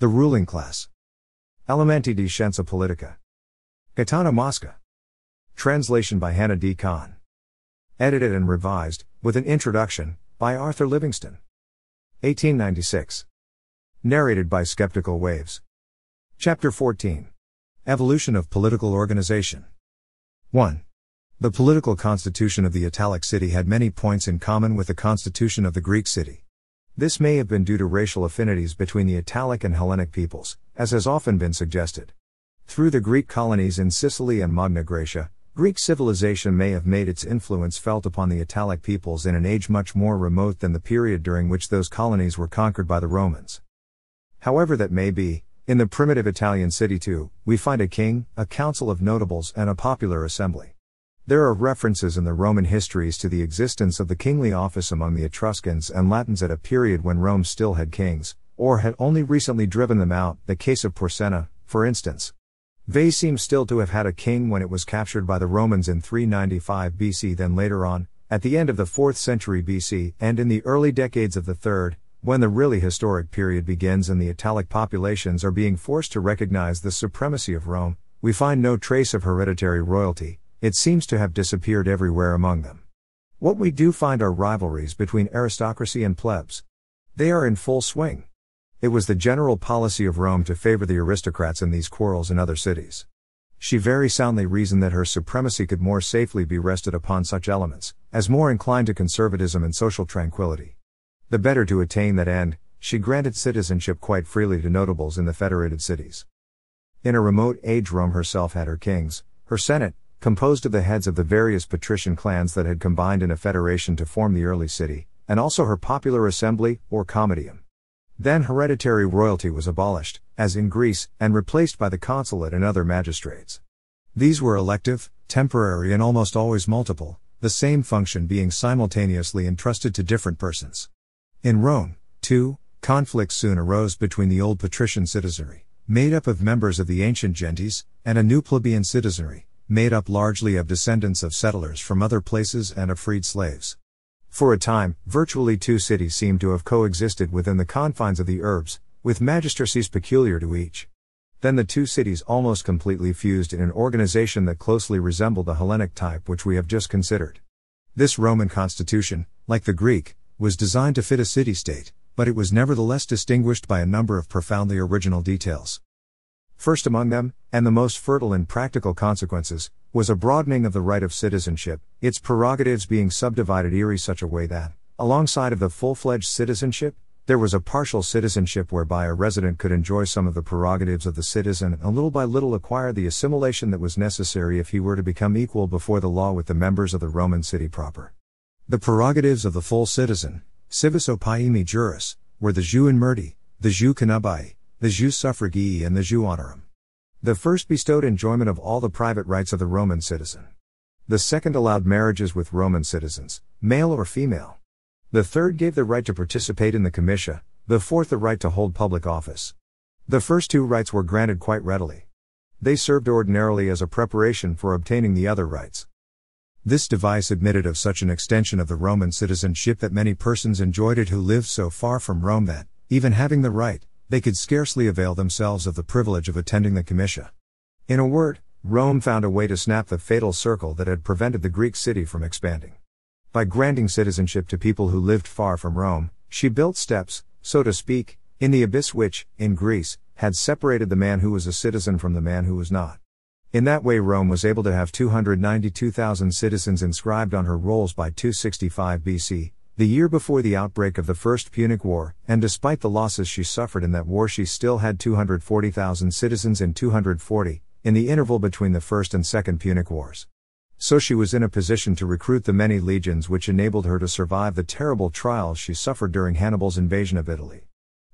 The ruling class. Elementi di Scienza Politica. Gaetano Mosca. Translation by Hannah D. Kahn. Edited and revised, with an introduction, by Arthur Livingston. 1896. Narrated by Skeptical Waves. Chapter 14. Evolution of Political Organization. 1. The political constitution of the Italic city had many points in common with the constitution of the Greek city. This may have been due to racial affinities between the Italic and Hellenic peoples, as has often been suggested. Through the Greek colonies in Sicily and Magna Graecia, Greek civilization may have made its influence felt upon the Italic peoples in an age much more remote than the period during which those colonies were conquered by the Romans. However that may be, in the primitive Italian city too, we find a king, a council of notables, and a popular assembly. There are references in the Roman histories to the existence of the kingly office among the Etruscans and Latins at a period when Rome still had kings, or had only recently driven them out, the case of Porsenna, for instance. Veii seems still to have had a king when it was captured by the Romans in 395 BC. Then later on, at the end of the 4th century BC and in the early decades of the 3rd, when the really historic period begins and the Italic populations are being forced to recognize the supremacy of Rome, we find no trace of hereditary royalty. It seems to have disappeared everywhere among them. What we do find are rivalries between aristocracy and plebs. They are in full swing. It was the general policy of Rome to favor the aristocrats in these quarrels in other cities. She very soundly reasoned that her supremacy could more safely be rested upon such elements, as more inclined to conservatism and social tranquility. The better to attain that end, she granted citizenship quite freely to notables in the federated cities. In a remote age Rome herself had her kings, her senate, composed of the heads of the various patrician clans that had combined in a federation to form the early city, and also her popular assembly, or comitium. Then hereditary royalty was abolished, as in Greece, and replaced by the consulate and other magistrates. These were elective, temporary and almost always multiple, the same function being simultaneously entrusted to different persons. In Rome, too, conflicts soon arose between the old patrician citizenry, made up of members of the ancient gentes, and a new plebeian citizenry, made up largely of descendants of settlers from other places and of freed slaves. For a time, virtually two cities seem to have coexisted within the confines of the urbs, with magistracies peculiar to each. Then the two cities almost completely fused in an organization that closely resembled the Hellenic type which we have just considered. This Roman constitution, like the Greek, was designed to fit a city-state, but it was nevertheless distinguished by a number of profoundly original details. First among them, and the most fertile in practical consequences, was a broadening of the right of citizenship, its prerogatives being subdivided in such a way that, alongside of the full-fledged citizenship, there was a partial citizenship whereby a resident could enjoy some of the prerogatives of the citizen and little by little acquire the assimilation that was necessary if he were to become equal before the law with the members of the Roman city proper. The prerogatives of the full citizen, civis opimi juris, were the jus in meriti, the jus connubii, the jus suffragii and the jus honorum. The first bestowed enjoyment of all the private rights of the Roman citizen. The second allowed marriages with Roman citizens, male or female. The third gave the right to participate in the comitia, the fourth the right to hold public office. The first two rights were granted quite readily. They served ordinarily as a preparation for obtaining the other rights. This device admitted of such an extension of the Roman citizenship that many persons enjoyed it who lived so far from Rome that, even having the right, they could scarcely avail themselves of the privilege of attending the comitia. In a word, Rome found a way to snap the fatal circle that had prevented the Greek city from expanding. By granting citizenship to people who lived far from Rome, she built steps, so to speak, in the abyss which, in Greece, had separated the man who was a citizen from the man who was not. In that way Rome was able to have 292,000 citizens inscribed on her rolls by 265 BC, the year before the outbreak of the First Punic War, and despite the losses she suffered in that war she still had 240,000 citizens in 240, in the interval between the First and Second Punic Wars. So she was in a position to recruit the many legions which enabled her to survive the terrible trials she suffered during Hannibal's invasion of Italy.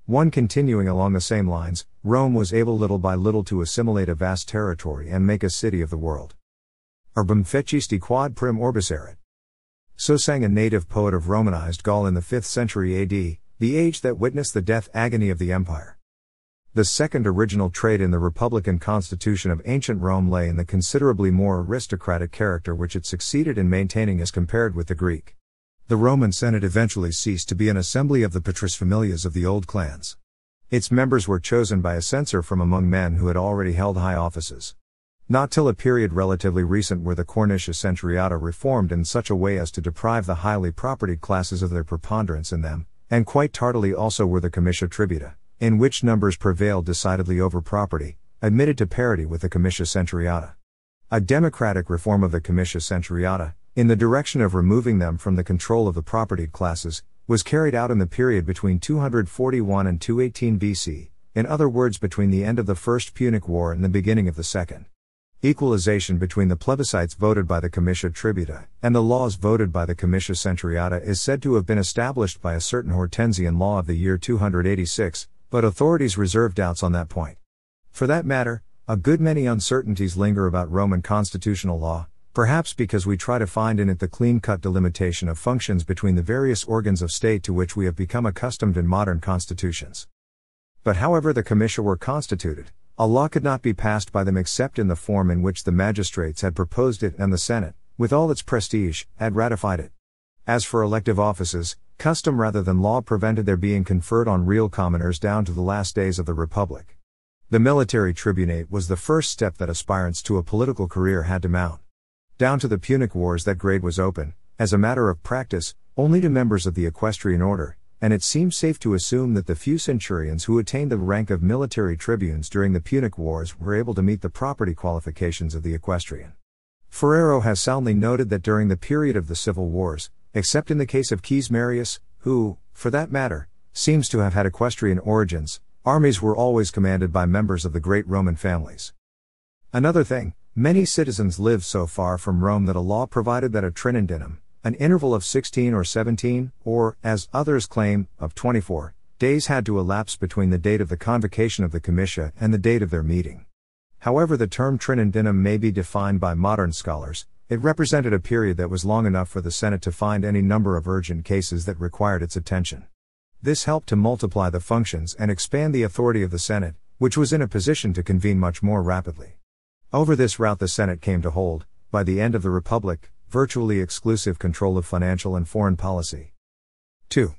One continuing along the same lines, Rome was able little by little to assimilate a vast territory and make a city of the world. Urbum fecisti quod prim orbis erit. So sang a native poet of Romanized Gaul in the 5th century AD, the age that witnessed the death agony of the empire. The second original trait in the republican constitution of ancient Rome lay in the considerably more aristocratic character which it succeeded in maintaining as compared with the Greek. The Roman Senate eventually ceased to be an assembly of the patricefamilias of the old clans. Its members were chosen by a censor from among men who had already held high offices. Not till a period relatively recent were the Cornicia Centuriata reformed in such a way as to deprive the highly propertied classes of their preponderance in them, and quite tardily also were the Comitia Tributa, in which numbers prevailed decidedly over property, admitted to parity with the Comitia Centuriata. A democratic reform of the Comitia Centuriata, in the direction of removing them from the control of the propertied classes, was carried out in the period between 241 and 218 BC, in other words between the end of the First Punic War and the beginning of the Second. Equalization between the plebiscites voted by the Comitia Tributa and the laws voted by the Comitia Centuriata is said to have been established by a certain Hortensian law of the year 286, but authorities reserve doubts on that point. For that matter, a good many uncertainties linger about Roman constitutional law, perhaps because we try to find in it the clean-cut delimitation of functions between the various organs of state to which we have become accustomed in modern constitutions. But however the Comitia were constituted, a law could not be passed by them except in the form in which the magistrates had proposed it and the Senate, with all its prestige, had ratified it. As for elective offices, custom rather than law prevented their being conferred on real commoners down to the last days of the Republic. The military tribunate was the first step that aspirants to a political career had to mount. Down to the Punic Wars that grade was open, as a matter of practice, only to members of the equestrian order, and it seems safe to assume that the few centurions who attained the rank of military tribunes during the Punic Wars were able to meet the property qualifications of the equestrian. Ferrero has soundly noted that during the period of the civil wars, except in the case of Quis Marius, who, for that matter, seems to have had equestrian origins, armies were always commanded by members of the great Roman families. Another thing, many citizens lived so far from Rome that a law provided that a trinundinum, an interval of 16 or 17, or, as others claim, of 24, days had to elapse between the date of the convocation of the Comitia and the date of their meeting. However the term trinundinum may be defined by modern scholars, it represented a period that was long enough for the Senate to find any number of urgent cases that required its attention. This helped to multiply the functions and expand the authority of the Senate, which was in a position to convene much more rapidly. Over this route the Senate came to hold, by the end of the Republic, virtually exclusive control of financial and foreign policy. 2.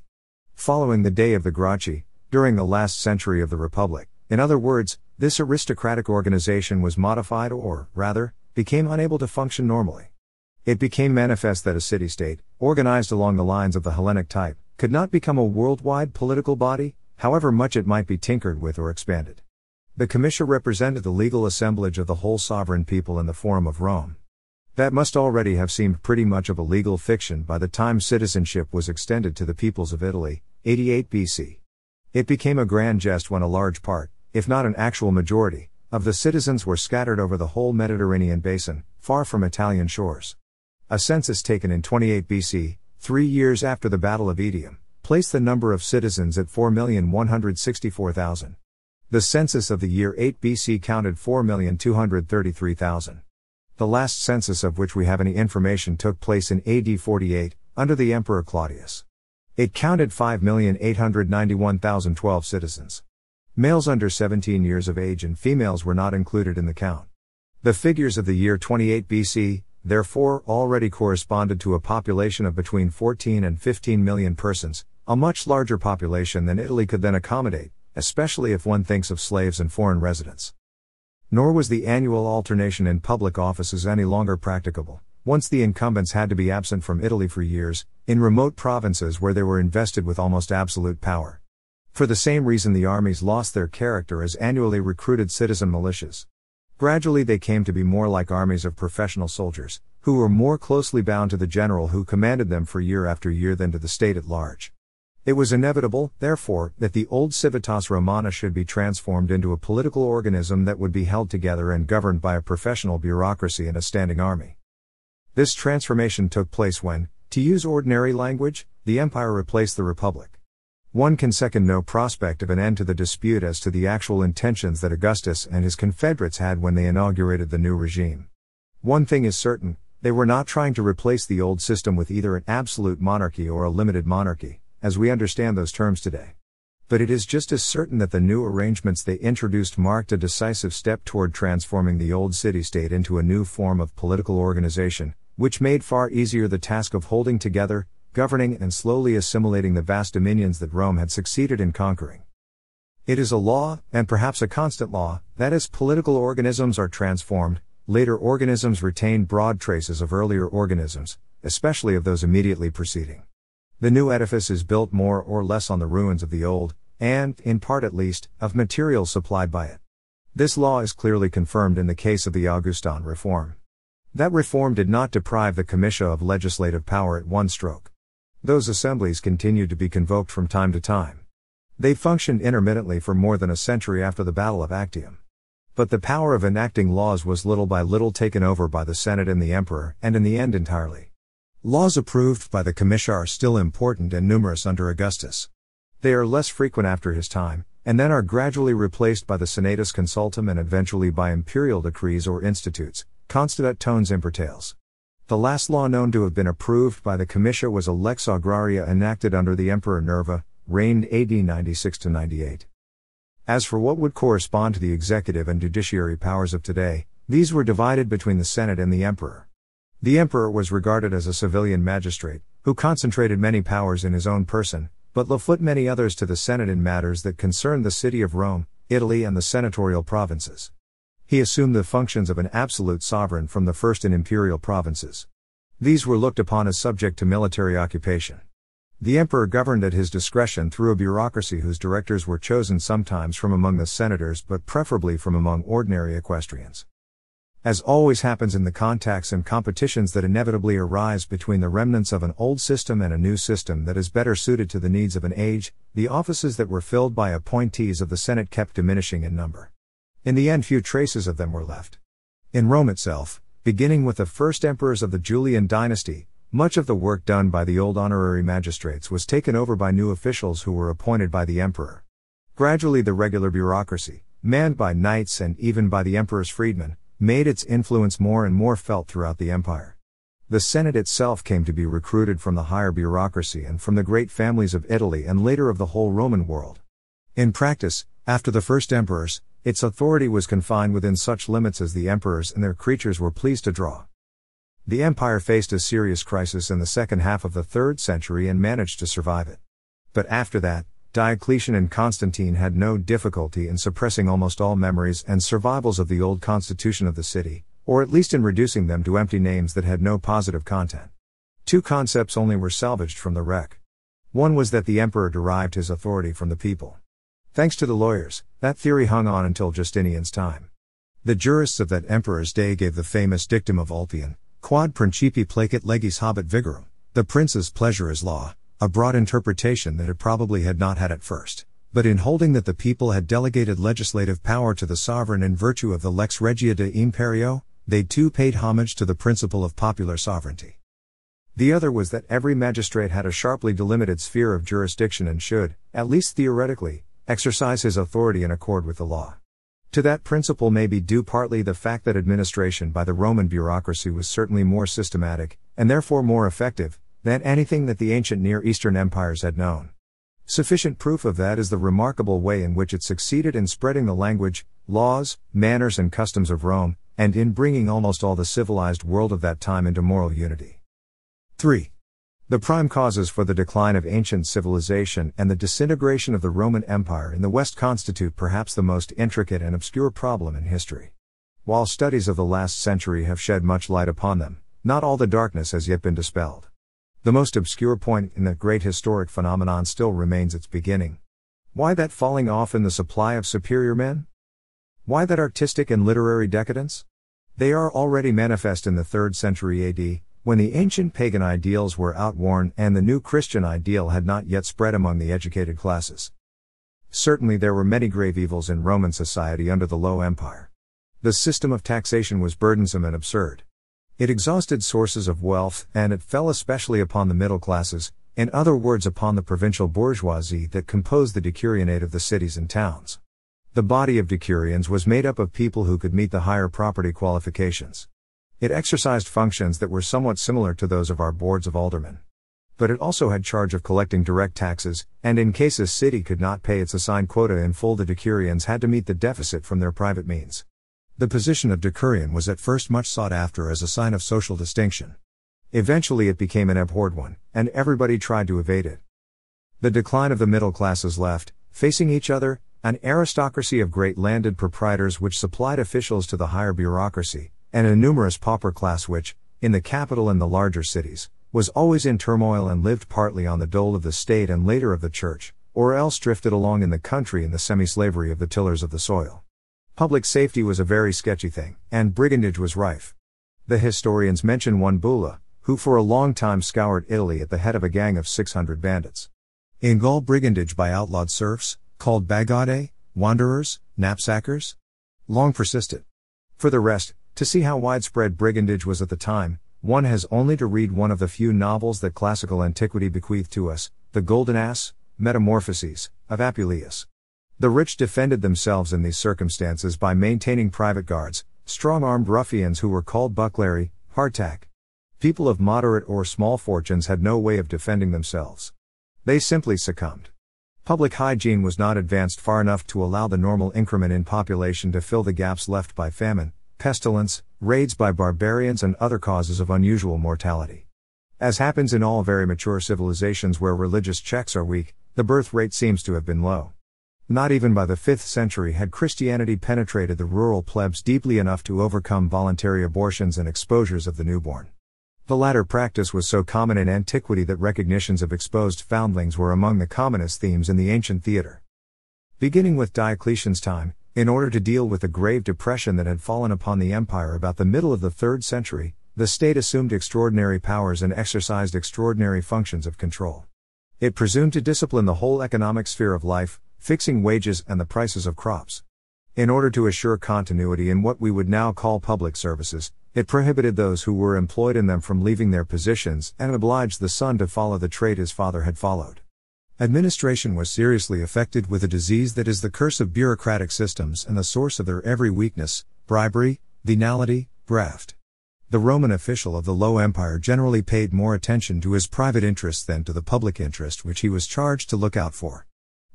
Following the day of the Gracchi, during the last century of the Republic, in other words, this aristocratic organization was modified or, rather, became unable to function normally. It became manifest that a city-state, organized along the lines of the Hellenic type, could not become a worldwide political body, however much it might be tinkered with or expanded. The Comitia represented the legal assemblage of the whole sovereign people in the Forum of Rome. That must already have seemed pretty much of a legal fiction by the time citizenship was extended to the peoples of Italy, 88 BC. It became a grand jest when a large part, if not an actual majority, of the citizens were scattered over the whole Mediterranean basin, far from Italian shores. A census taken in 28 BC, 3 years after the Battle of Edium, placed the number of citizens at 4,164,000. The census of the year 8 BC counted 4,233,000. The last census of which we have any information took place in AD 48, under the Emperor Claudius. It counted 5,891,012 citizens. Males under 17 years of age and females were not included in the count. The figures of the year 28 BC, therefore, already corresponded to a population of between 14 and 15 million persons, a much larger population than Italy could then accommodate, especially if one thinks of slaves and foreign residents. Nor was the annual alternation in public offices any longer practicable, once the incumbents had to be absent from Italy for years, in remote provinces where they were invested with almost absolute power. For the same reason the armies lost their character as annually recruited citizen militias. Gradually they came to be more like armies of professional soldiers, who were more closely bound to the general who commanded them for year after year than to the state at large. It was inevitable, therefore, that the old Civitas Romana should be transformed into a political organism that would be held together and governed by a professional bureaucracy and a standing army. This transformation took place when, to use ordinary language, the empire replaced the republic. One can second no prospect of an end to the dispute as to the actual intentions that Augustus and his confederates had when they inaugurated the new regime. One thing is certain, they were not trying to replace the old system with either an absolute monarchy or a limited monarchy, as we understand those terms today. But it is just as certain that the new arrangements they introduced marked a decisive step toward transforming the old city-state into a new form of political organization, which made far easier the task of holding together, governing and slowly assimilating the vast dominions that Rome had succeeded in conquering. It is a law, and perhaps a constant law, that as political organisms are transformed, later organisms retain broad traces of earlier organisms, especially of those immediately preceding. The new edifice is built more or less on the ruins of the old, and, in part at least, of materials supplied by it. This law is clearly confirmed in the case of the Augustan reform. That reform did not deprive the comitia of legislative power at one stroke. Those assemblies continued to be convoked from time to time. They functioned intermittently for more than a century after the Battle of Actium. But the power of enacting laws was little by little taken over by the Senate and the Emperor, and in the end entirely. Laws approved by the comitia are still important and numerous under Augustus. They are less frequent after his time, and then are gradually replaced by the Senatus Consultum and eventually by imperial decrees or institutes, constitat tones impertales. The last law known to have been approved by the comitia was a Lex Agraria enacted under the Emperor Nerva, reigned AD 96-98. As for what would correspond to the executive and judiciary powers of today, these were divided between the Senate and the Emperor. The Emperor was regarded as a civilian magistrate, who concentrated many powers in his own person, but left many others to the Senate in matters that concerned the city of Rome, Italy and the senatorial provinces. He assumed the functions of an absolute sovereign from the first in imperial provinces. These were looked upon as subject to military occupation. The Emperor governed at his discretion through a bureaucracy whose directors were chosen sometimes from among the senators but preferably from among ordinary equestrians. As always happens in the contacts and competitions that inevitably arise between the remnants of an old system and a new system that is better suited to the needs of an age, the offices that were filled by appointees of the Senate kept diminishing in number. In the end, few traces of them were left. In Rome itself, beginning with the first emperors of the Julian dynasty, much of the work done by the old honorary magistrates was taken over by new officials who were appointed by the emperor. Gradually the regular bureaucracy, manned by knights and even by the emperor's freedmen, made its influence more and more felt throughout the empire. The Senate itself came to be recruited from the higher bureaucracy and from the great families of Italy and later of the whole Roman world. In practice, after the first emperors, its authority was confined within such limits as the emperors and their creatures were pleased to draw. The empire faced a serious crisis in the second half of the 3rd century and managed to survive it. But after that, Diocletian and Constantine had no difficulty in suppressing almost all memories and survivals of the old constitution of the city, or at least in reducing them to empty names that had no positive content. 2 concepts only were salvaged from the wreck. One was that the emperor derived his authority from the people. Thanks to the lawyers, that theory hung on until Justinian's time. The jurists of that emperor's day gave the famous dictum of Ulpian, quod principi placet legis habet vigorum, the prince's pleasure is law, a broad interpretation that it probably had not had at first, but in holding that the people had delegated legislative power to the sovereign in virtue of the lex regia de imperio, they too paid homage to the principle of popular sovereignty. The other was that every magistrate had a sharply delimited sphere of jurisdiction and should, at least theoretically, exercise his authority in accord with the law. To that principle may be due partly the fact that administration by the Roman bureaucracy was certainly more systematic, and therefore more effective, than anything that the ancient Near Eastern empires had known. Sufficient proof of that is the remarkable way in which it succeeded in spreading the language, laws, manners and customs of Rome, and in bringing almost all the civilized world of that time into moral unity. 3. The prime causes for the decline of ancient civilization and the disintegration of the Roman Empire in the West constitute perhaps the most intricate and obscure problem in history. While studies of the last century have shed much light upon them, not all the darkness has yet been dispelled. The most obscure point in that great historic phenomenon still remains its beginning. Why that falling off in the supply of superior men? Why that artistic and literary decadence? They are already manifest in the 3rd century AD, when the ancient pagan ideals were outworn and the new Christian ideal had not yet spread among the educated classes. Certainly there were many grave evils in Roman society under the Low Empire. The system of taxation was burdensome and absurd. It exhausted sources of wealth, and it fell especially upon the middle classes, in other words upon the provincial bourgeoisie that composed the decurionate of the cities and towns. The body of decurions was made up of people who could meet the higher property qualifications. It exercised functions that were somewhat similar to those of our boards of aldermen. But it also had charge of collecting direct taxes, and in case a city could not pay its assigned quota in full, the decurions had to meet the deficit from their private means. The position of decurion was at first much sought after as a sign of social distinction. Eventually it became an abhorred one, and everybody tried to evade it. The decline of the middle classes left, facing each other, an aristocracy of great landed proprietors which supplied officials to the higher bureaucracy, and a numerous pauper class which, in the capital and the larger cities, was always in turmoil and lived partly on the dole of the state and later of the church, or else drifted along in the country in the semi-slavery of the tillers of the soil. Public safety was a very sketchy thing, and brigandage was rife. The historians mention one Bulla, who for a long time scoured Italy at the head of a gang of 600 bandits. In Gaul, brigandage by outlawed serfs, called bagaudae, wanderers, knapsackers, long persisted. For the rest, to see how widespread brigandage was at the time, one has only to read one of the few novels that classical antiquity bequeathed to us, The Golden Ass, Metamorphoses, of Apuleius. The rich defended themselves in these circumstances by maintaining private guards, strong-armed ruffians who were called bucklari, hardtack. People of moderate or small fortunes had no way of defending themselves. They simply succumbed. Public hygiene was not advanced far enough to allow the normal increment in population to fill the gaps left by famine, pestilence, raids by barbarians and other causes of unusual mortality. As happens in all very mature civilizations where religious checks are weak, the birth rate seems to have been low. Not even by the 5th century had Christianity penetrated the rural plebs deeply enough to overcome voluntary abortions and exposures of the newborn. The latter practice was so common in antiquity that recognitions of exposed foundlings were among the commonest themes in the ancient theater. Beginning with Diocletian's time, in order to deal with the grave depression that had fallen upon the empire about the middle of the 3rd century, the state assumed extraordinary powers and exercised extraordinary functions of control. It presumed to discipline the whole economic sphere of life, fixing wages and the prices of crops. In order to assure continuity in what we would now call public services, it prohibited those who were employed in them from leaving their positions and obliged the son to follow the trade his father had followed. Administration was seriously affected with a disease that is the curse of bureaucratic systems and the source of their every weakness: bribery, venality, graft. The Roman official of the Low Empire generally paid more attention to his private interests than to the public interest which he was charged to look out for.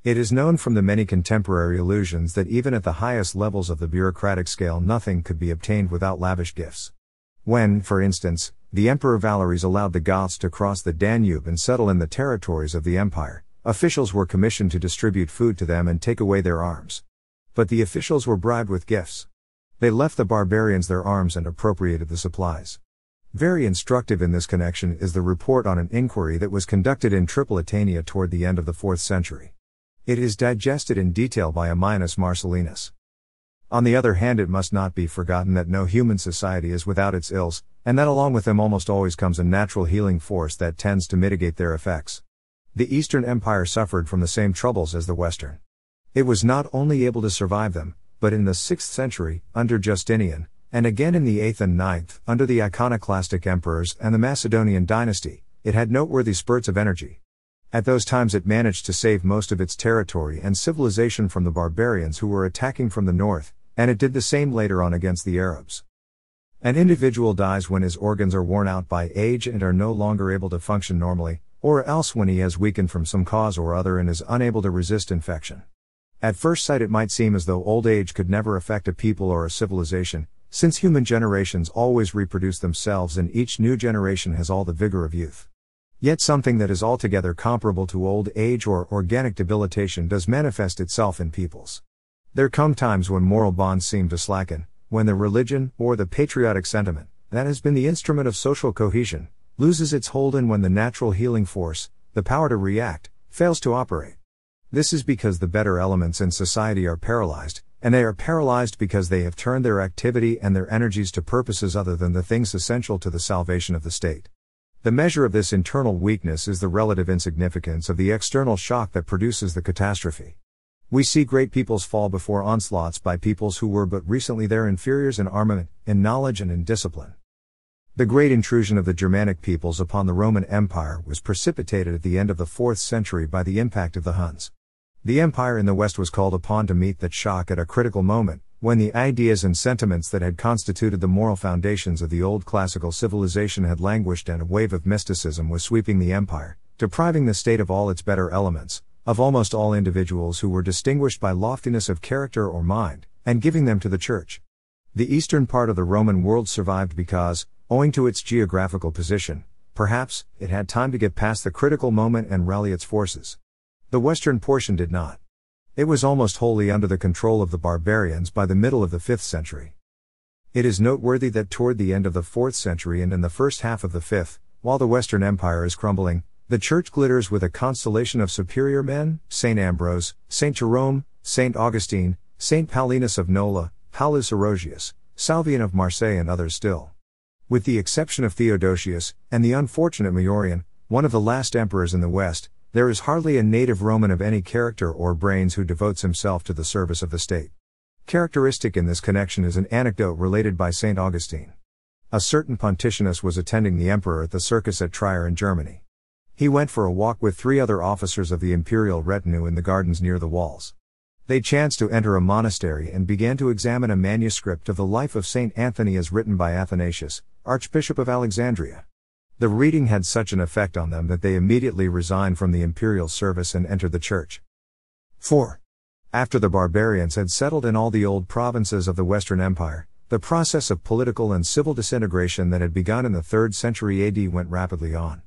It is known from the many contemporary allusions that even at the highest levels of the bureaucratic scale nothing could be obtained without lavish gifts. When, for instance, the Emperor Valeries allowed the Goths to cross the Danube and settle in the territories of the empire, officials were commissioned to distribute food to them and take away their arms. But the officials were bribed with gifts. They left the barbarians their arms and appropriated the supplies. Very instructive in this connection is the report on an inquiry that was conducted in Tripolitania toward the end of the 4th century. It is digested in detail by Ammianus Marcellinus. On the other hand, it must not be forgotten that no human society is without its ills, and that along with them almost always comes a natural healing force that tends to mitigate their effects. The Eastern Empire suffered from the same troubles as the Western. It was not only able to survive them, but in the 6th century, under Justinian, and again in the 8th and 9th, under the iconoclastic emperors and the Macedonian dynasty, it had noteworthy spurts of energy. At those times it managed to save most of its territory and civilization from the barbarians who were attacking from the north, and it did the same later on against the Arabs. An individual dies when his organs are worn out by age and are no longer able to function normally, or else when he has weakened from some cause or other and is unable to resist infection. At first sight it might seem as though old age could never affect a people or a civilization, since human generations always reproduce themselves and each new generation has all the vigor of youth. Yet something that is altogether comparable to old age or organic debilitation does manifest itself in peoples. There come times when moral bonds seem to slacken, when the religion, or the patriotic sentiment, that has been the instrument of social cohesion, loses its hold, and when the natural healing force, the power to react, fails to operate. This is because the better elements in society are paralyzed, and they are paralyzed because they have turned their activity and their energies to purposes other than the things essential to the salvation of the state. The measure of this internal weakness is the relative insignificance of the external shock that produces the catastrophe. We see great peoples fall before onslaughts by peoples who were but recently their inferiors in armament, in knowledge and in discipline. The great intrusion of the Germanic peoples upon the Roman Empire was precipitated at the end of the 4th century by the impact of the Huns. The empire in the West was called upon to meet that shock at a critical moment, when the ideas and sentiments that had constituted the moral foundations of the old classical civilization had languished and a wave of mysticism was sweeping the empire, depriving the state of all its better elements, of almost all individuals who were distinguished by loftiness of character or mind, and giving them to the Church. The eastern part of the Roman world survived because, owing to its geographical position, perhaps, it had time to get past the critical moment and rally its forces. The western portion did not. It was almost wholly under the control of the barbarians by the middle of the 5th century. It is noteworthy that toward the end of the 4th century and in the first half of the 5th, while the Western Empire is crumbling, the Church glitters with a constellation of superior men: St. Ambrose, St. Jerome, St. Augustine, St. Paulinus of Nola, Paulus Orosius, Salvian of Marseille and others still. With the exception of Theodosius, and the unfortunate Maurian, one of the last emperors in the West, there is hardly a native Roman of any character or brains who devotes himself to the service of the state. Characteristic in this connection is an anecdote related by St. Augustine. A certain Pontianus was attending the emperor at the circus at Trier in Germany. He went for a walk with 3 other officers of the imperial retinue in the gardens near the walls. They chanced to enter a monastery and began to examine a manuscript of the life of St. Anthony as written by Athanasius, Archbishop of Alexandria. The reading had such an effect on them that they immediately resigned from the imperial service and entered the church. 4. After the barbarians had settled in all the old provinces of the Western Empire, the process of political and civil disintegration that had begun in the 3rd century AD went rapidly on.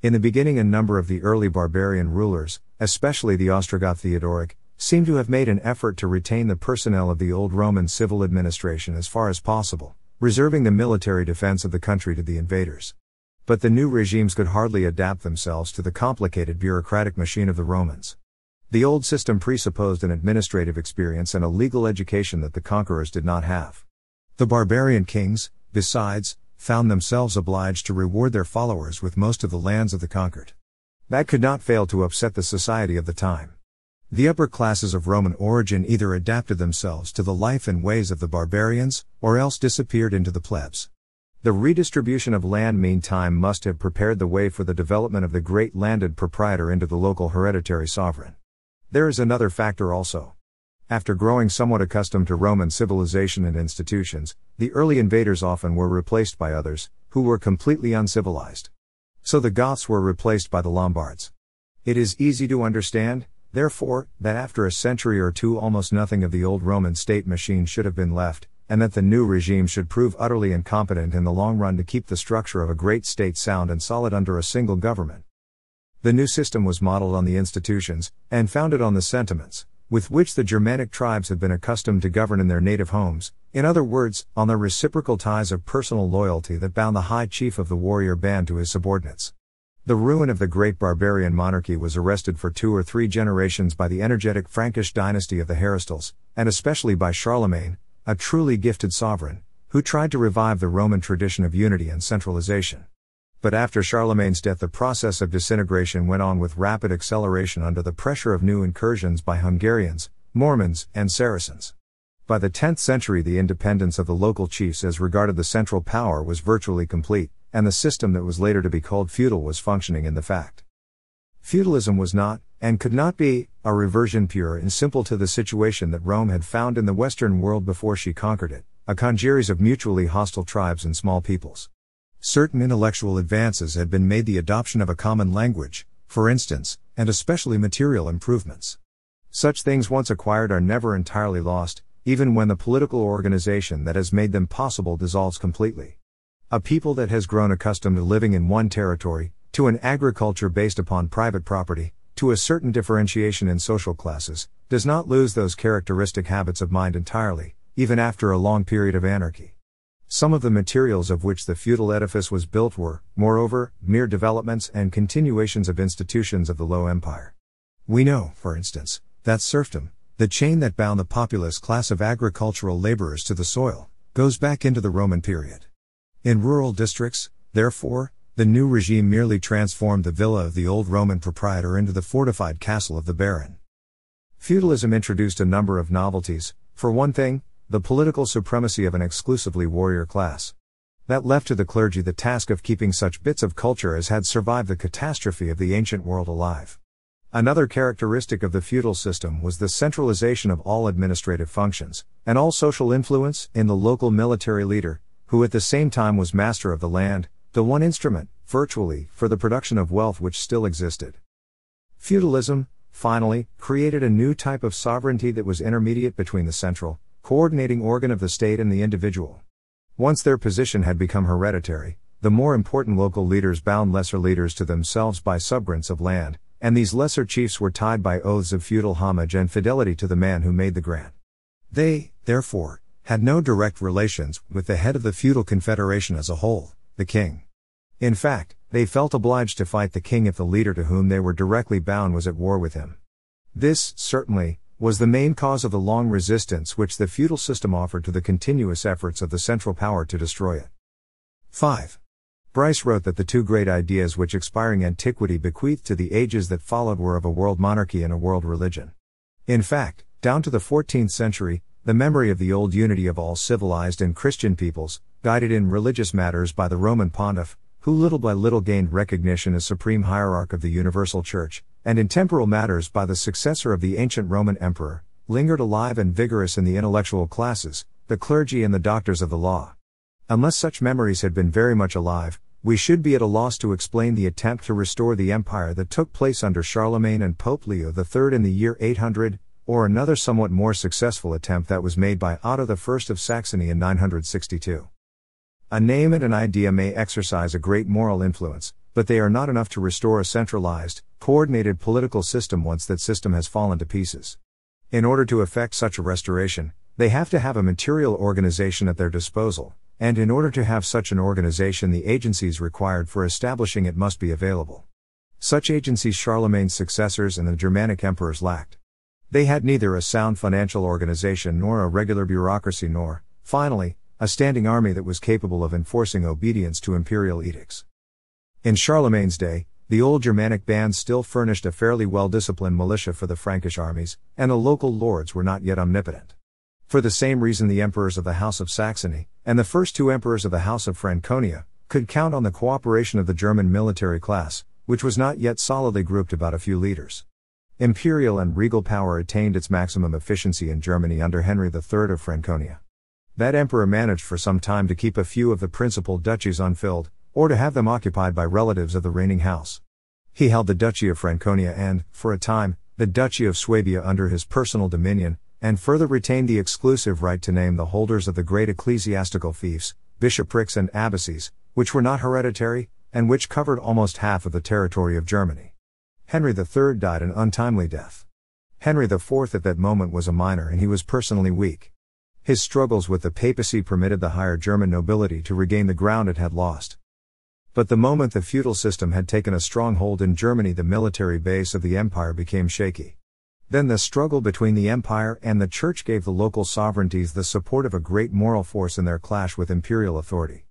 In the beginning, a number of the early barbarian rulers, especially the Ostrogoth Theodoric, seem to have made an effort to retain the personnel of the old Roman civil administration as far as possible, reserving the military defense of the country to the invaders. But the new regimes could hardly adapt themselves to the complicated bureaucratic machine of the Romans. The old system presupposed an administrative experience and a legal education that the conquerors did not have. The barbarian kings, besides, found themselves obliged to reward their followers with most of the lands of the conquered. That could not fail to upset the society of the time. The upper classes of Roman origin either adapted themselves to the life and ways of the barbarians, or else disappeared into the plebs. The redistribution of land meantime must have prepared the way for the development of the great landed proprietor into the local hereditary sovereign. There is another factor also. After growing somewhat accustomed to Roman civilization and institutions, the early invaders often were replaced by others, who were completely uncivilized. So the Goths were replaced by the Lombards. It is easy to understand, therefore, that after a century or two almost nothing of the old Roman state machine should have been left, and that the new regime should prove utterly incompetent in the long run to keep the structure of a great state sound and solid under a single government. The new system was modeled on the institutions, and founded on the sentiments, with which the Germanic tribes had been accustomed to govern in their native homes, in other words, on the reciprocal ties of personal loyalty that bound the high chief of the warrior band to his subordinates. The ruin of the great barbarian monarchy was arrested for 2 or 3 generations by the energetic Frankish dynasty of the Herestals, and especially by Charlemagne, a truly gifted sovereign, who tried to revive the Roman tradition of unity and centralization. But after Charlemagne's death, the process of disintegration went on with rapid acceleration under the pressure of new incursions by Hungarians, Mormons, and Saracens. By the 10th century, the independence of the local chiefs as regarded the central power was virtually complete, and the system that was later to be called feudal was functioning in the fact. Feudalism was not, and could not be, a reversion pure and simple to the situation that Rome had found in the Western world before she conquered it, a congeries of mutually hostile tribes and small peoples. Certain intellectual advances had been made, the adoption of a common language, for instance, and especially material improvements. Such things once acquired are never entirely lost, even when the political organization that has made them possible dissolves completely. A people that has grown accustomed to living in one territory, to an agriculture based upon private property, to a certain differentiation in social classes, does not lose those characteristic habits of mind entirely, even after a long period of anarchy. Some of the materials of which the feudal edifice was built were, moreover, mere developments and continuations of institutions of the Low Empire. We know, for instance, that serfdom, the chain that bound the populous class of agricultural laborers to the soil, goes back into the Roman period. In rural districts, therefore, the new regime merely transformed the villa of the old Roman proprietor into the fortified castle of the baron. Feudalism introduced a number of novelties. For one thing, the political supremacy of an exclusively warrior class. That left to the clergy the task of keeping such bits of culture as had survived the catastrophe of the ancient world alive. Another characteristic of the feudal system was the centralization of all administrative functions, and all social influence, in the local military leader, who at the same time was master of the land, the one instrument, virtually, for the production of wealth which still existed. Feudalism, finally, created a new type of sovereignty that was intermediate between the central, coordinating organ of the state and the individual. Once their position had become hereditary, the more important local leaders bound lesser leaders to themselves by subgrants of land, and these lesser chiefs were tied by oaths of feudal homage and fidelity to the man who made the grant. They, therefore, had no direct relations with the head of the feudal confederation as a whole, the king. In fact, they felt obliged to fight the king if the leader to whom they were directly bound was at war with him. This, certainly, was the main cause of the long resistance which the feudal system offered to the continuous efforts of the central power to destroy it. 5. Bryce wrote that the two great ideas which expiring antiquity bequeathed to the ages that followed were of a world monarchy and a world religion. In fact, down to the 14th century, the memory of the old unity of all civilized and Christian peoples, guided in religious matters by the Roman pontiff, who little by little gained recognition as supreme hierarch of the universal church, and in temporal matters by the successor of the ancient Roman emperor, lingered alive and vigorous in the intellectual classes, the clergy and the doctors of the law. Unless such memories had been very much alive, we should be at a loss to explain the attempt to restore the empire that took place under Charlemagne and Pope Leo III in the year 800, or another somewhat more successful attempt that was made by Otto I of Saxony in 962. A name and an idea may exercise a great moral influence, but they are not enough to restore a centralized, coordinated political system once that system has fallen to pieces. In order to effect such a restoration, they have to have a material organization at their disposal, and in order to have such an organization the agencies required for establishing it must be available. Such agencies Charlemagne's successors and the Germanic emperors lacked. They had neither a sound financial organization nor a regular bureaucracy nor, finally, a standing army that was capable of enforcing obedience to imperial edicts. In Charlemagne's day, the old Germanic bands still furnished a fairly well-disciplined militia for the Frankish armies, and the local lords were not yet omnipotent. For the same reason the emperors of the House of Saxony, and the first two emperors of the House of Franconia, could count on the cooperation of the German military class, which was not yet solidly grouped about a few leaders. Imperial and regal power attained its maximum efficiency in Germany under Henry III of Franconia. That emperor managed for some time to keep a few of the principal duchies unfilled, or to have them occupied by relatives of the reigning house. He held the Duchy of Franconia and, for a time, the Duchy of Swabia under his personal dominion, and further retained the exclusive right to name the holders of the great ecclesiastical fiefs, bishoprics and abbacies, which were not hereditary, and which covered almost half of the territory of Germany. Henry III died an untimely death. Henry IV at that moment was a minor and he was personally weak. His struggles with the papacy permitted the higher German nobility to regain the ground it had lost. But the moment the feudal system had taken a stronghold in Germany, the military base of the empire became shaky. Then the struggle between the empire and the church gave the local sovereignties the support of a great moral force in their clash with imperial authority.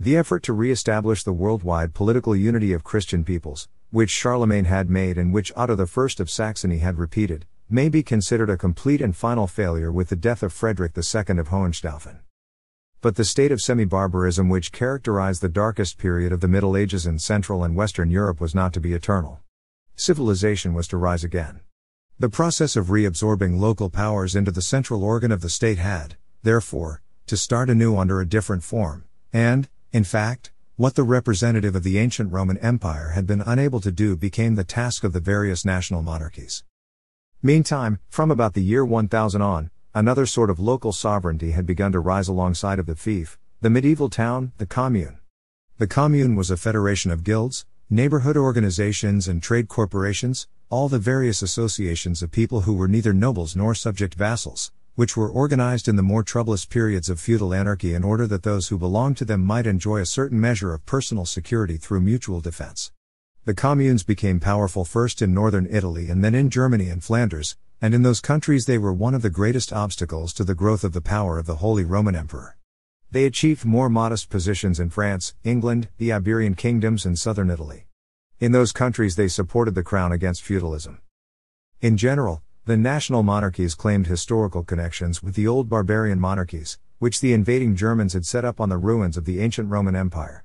The effort to re-establish the worldwide political unity of Christian peoples, which Charlemagne had made and which Otto I of Saxony had repeated, may be considered a complete and final failure with the death of Frederick II of Hohenstaufen. But the state of semi-barbarism which characterized the darkest period of the Middle Ages in Central and Western Europe was not to be eternal. Civilization was to rise again. The process of reabsorbing local powers into the central organ of the state had, therefore, to start anew under a different form, and, in fact, what the representative of the ancient Roman Empire had been unable to do became the task of the various national monarchies. Meantime, from about the year 1000 on, another sort of local sovereignty had begun to rise alongside of the fief, the medieval town, the commune. The commune was a federation of guilds, neighborhood organizations and trade corporations, all the various associations of people who were neither nobles nor subject vassals, which were organized in the more troublous periods of feudal anarchy in order that those who belonged to them might enjoy a certain measure of personal security through mutual defense. The communes became powerful first in northern Italy and then in Germany and Flanders, and in those countries they were one of the greatest obstacles to the growth of the power of the Holy Roman Emperor. They achieved more modest positions in France, England, the Iberian kingdoms and southern Italy. In those countries they supported the crown against feudalism. In general, the national monarchies claimed historical connections with the old barbarian monarchies, which the invading Germans had set up on the ruins of the ancient Roman Empire.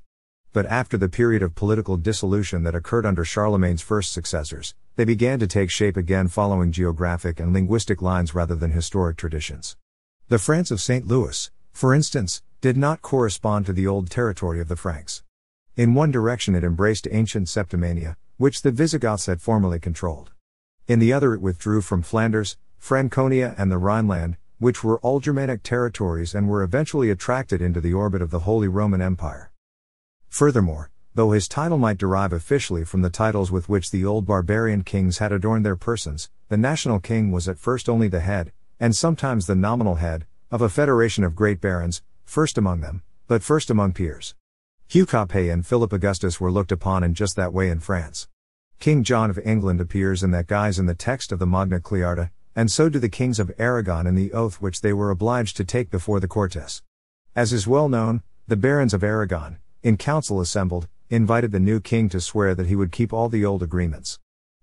But after the period of political dissolution that occurred under Charlemagne's first successors, they began to take shape again following geographic and linguistic lines rather than historic traditions. The France of St. Louis, for instance, did not correspond to the old territory of the Franks. In one direction it embraced ancient Septimania, which the Visigoths had formerly controlled. In the other it withdrew from Flanders, Franconia and the Rhineland, which were all Germanic territories and were eventually attracted into the orbit of the Holy Roman Empire. Furthermore, though his title might derive officially from the titles with which the old barbarian kings had adorned their persons, the national king was at first only the head, and sometimes the nominal head, of a federation of great barons, first among them, but first among peers. Hugh Capet and Philip Augustus were looked upon in just that way in France. King John of England appears in that guise in the text of the Magna Clarta, and so do the kings of Aragon in the oath which they were obliged to take before the Cortes. As is well known, the barons of Aragon, in council assembled, invited the new king to swear that he would keep all the old agreements.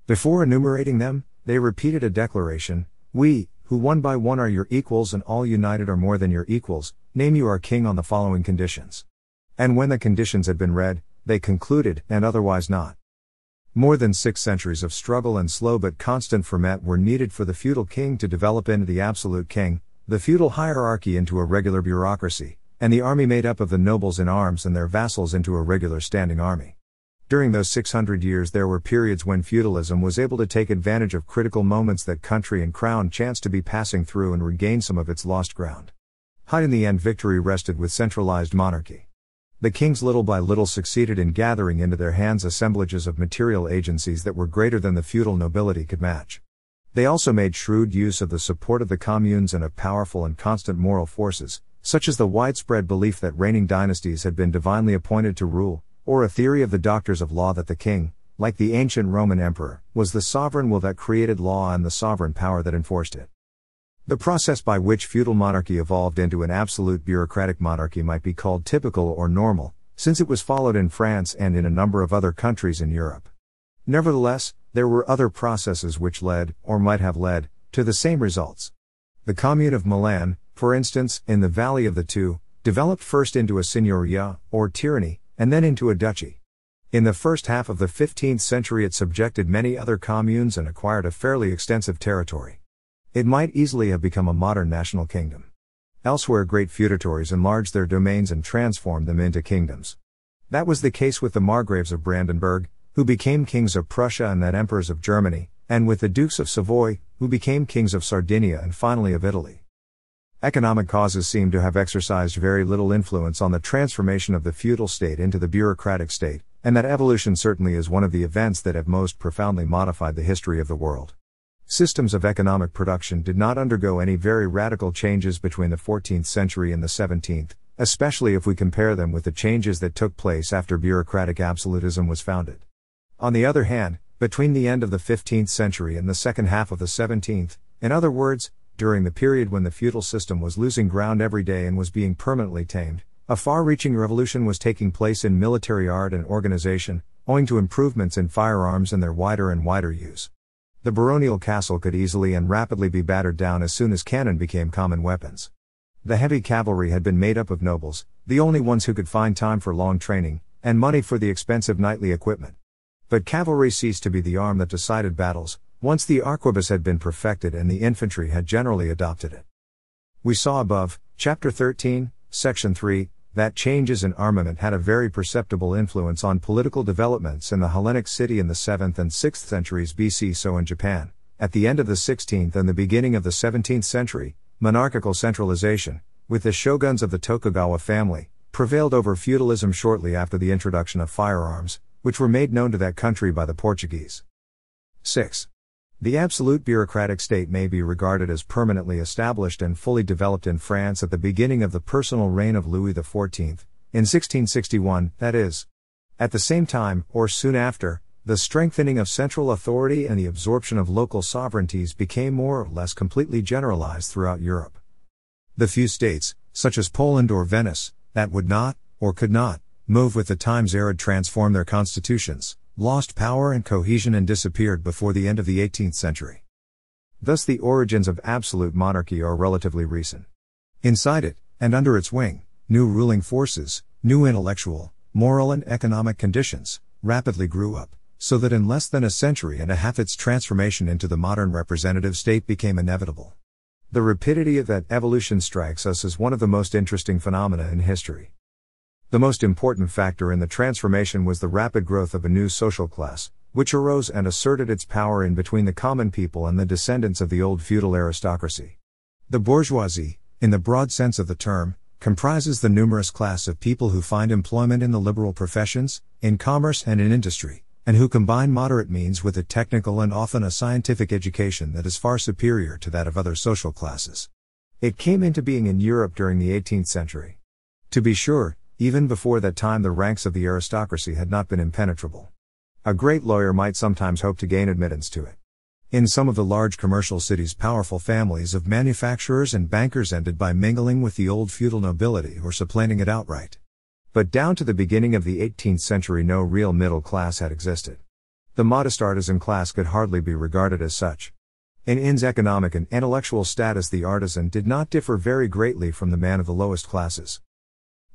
Before enumerating them, they repeated a declaration: "We, who one by one are your equals and all united are more than your equals, name you our king on the following conditions." And when the conditions had been read, they concluded, "and otherwise not." More than 6 centuries of struggle and slow but constant ferment were needed for the feudal king to develop into the absolute king, the feudal hierarchy into a regular bureaucracy, and the army made up of the nobles in arms and their vassals into a regular standing army. During those 600 years there were periods when feudalism was able to take advantage of critical moments that country and crown chanced to be passing through and regain some of its lost ground. High in the end victory rested with centralized monarchy. The kings little by little succeeded in gathering into their hands assemblages of material agencies that were greater than the feudal nobility could match. They also made shrewd use of the support of the communes and of powerful and constant moral forces, such as the widespread belief that reigning dynasties had been divinely appointed to rule, or a theory of the doctors of law that the king, like the ancient Roman emperor, was the sovereign will that created law and the sovereign power that enforced it. The process by which feudal monarchy evolved into an absolute bureaucratic monarchy might be called typical or normal, since it was followed in France and in a number of other countries in Europe. Nevertheless, there were other processes which led, or might have led, to the same results. The Commune of Milan, for instance, in the Valley of the Two, developed first into a signoria, or tyranny, and then into a duchy. In the first half of the 15th century it subjected many other communes and acquired a fairly extensive territory. It might easily have become a modern national kingdom. Elsewhere great feudatories enlarged their domains and transformed them into kingdoms. That was the case with the Margraves of Brandenburg, who became kings of Prussia and then emperors of Germany, and with the Dukes of Savoy, who became kings of Sardinia and finally of Italy. Economic causes seem to have exercised very little influence on the transformation of the feudal state into the bureaucratic state, and that evolution certainly is one of the events that have most profoundly modified the history of the world. Systems of economic production did not undergo any very radical changes between the 14th century and the 17th, especially if we compare them with the changes that took place after bureaucratic absolutism was founded. On the other hand, between the end of the 15th century and the second half of the 17th, in other words, during the period when the feudal system was losing ground every day and was being permanently tamed, a far-reaching revolution was taking place in military art and organization, owing to improvements in firearms and their wider and wider use. The baronial castle could easily and rapidly be battered down as soon as cannon became common weapons. The heavy cavalry had been made up of nobles, the only ones who could find time for long training, and money for the expensive knightly equipment. But cavalry ceased to be the arm that decided battles, once the arquebus had been perfected and the infantry had generally adopted it. We saw above, Chapter 13, Section 3, that changes in armament had a very perceptible influence on political developments in the Hellenic city in the 7th and 6th centuries BC. So in Japan, at the end of the 16th and the beginning of the 17th century, monarchical centralization, with the shoguns of the Tokugawa family, prevailed over feudalism shortly after the introduction of firearms, which were made known to that country by the Portuguese. 6. The absolute bureaucratic state may be regarded as permanently established and fully developed in France at the beginning of the personal reign of Louis XIV, in 1661, that is. At the same time, or soon after, the strengthening of central authority and the absorption of local sovereignties became more or less completely generalized throughout Europe. The few states, such as Poland or Venice, that would not, or could not, move with the times or transform their constitutions, lost power and cohesion and disappeared before the end of the 18th century. Thus the origins of absolute monarchy are relatively recent. Inside it, and under its wing, new ruling forces, new intellectual, moral and economic conditions, rapidly grew up, so that in less than a century and a half its transformation into the modern representative state became inevitable. The rapidity of that evolution strikes us as one of the most interesting phenomena in history. The most important factor in the transformation was the rapid growth of a new social class, which arose and asserted its power in between the common people and the descendants of the old feudal aristocracy. The bourgeoisie, in the broad sense of the term, comprises the numerous class of people who find employment in the liberal professions, in commerce and in industry, and who combine moderate means with a technical and often a scientific education that is far superior to that of other social classes. It came into being in Europe during the 18th century. To be sure, even before that time the ranks of the aristocracy had not been impenetrable. A great lawyer might sometimes hope to gain admittance to it. In some of the large commercial cities, powerful families of manufacturers and bankers ended by mingling with the old feudal nobility or supplanting it outright. But down to the beginning of the 18th century no real middle class had existed. The modest artisan class could hardly be regarded as such. In economic and intellectual status the artisan did not differ very greatly from the man of the lowest classes.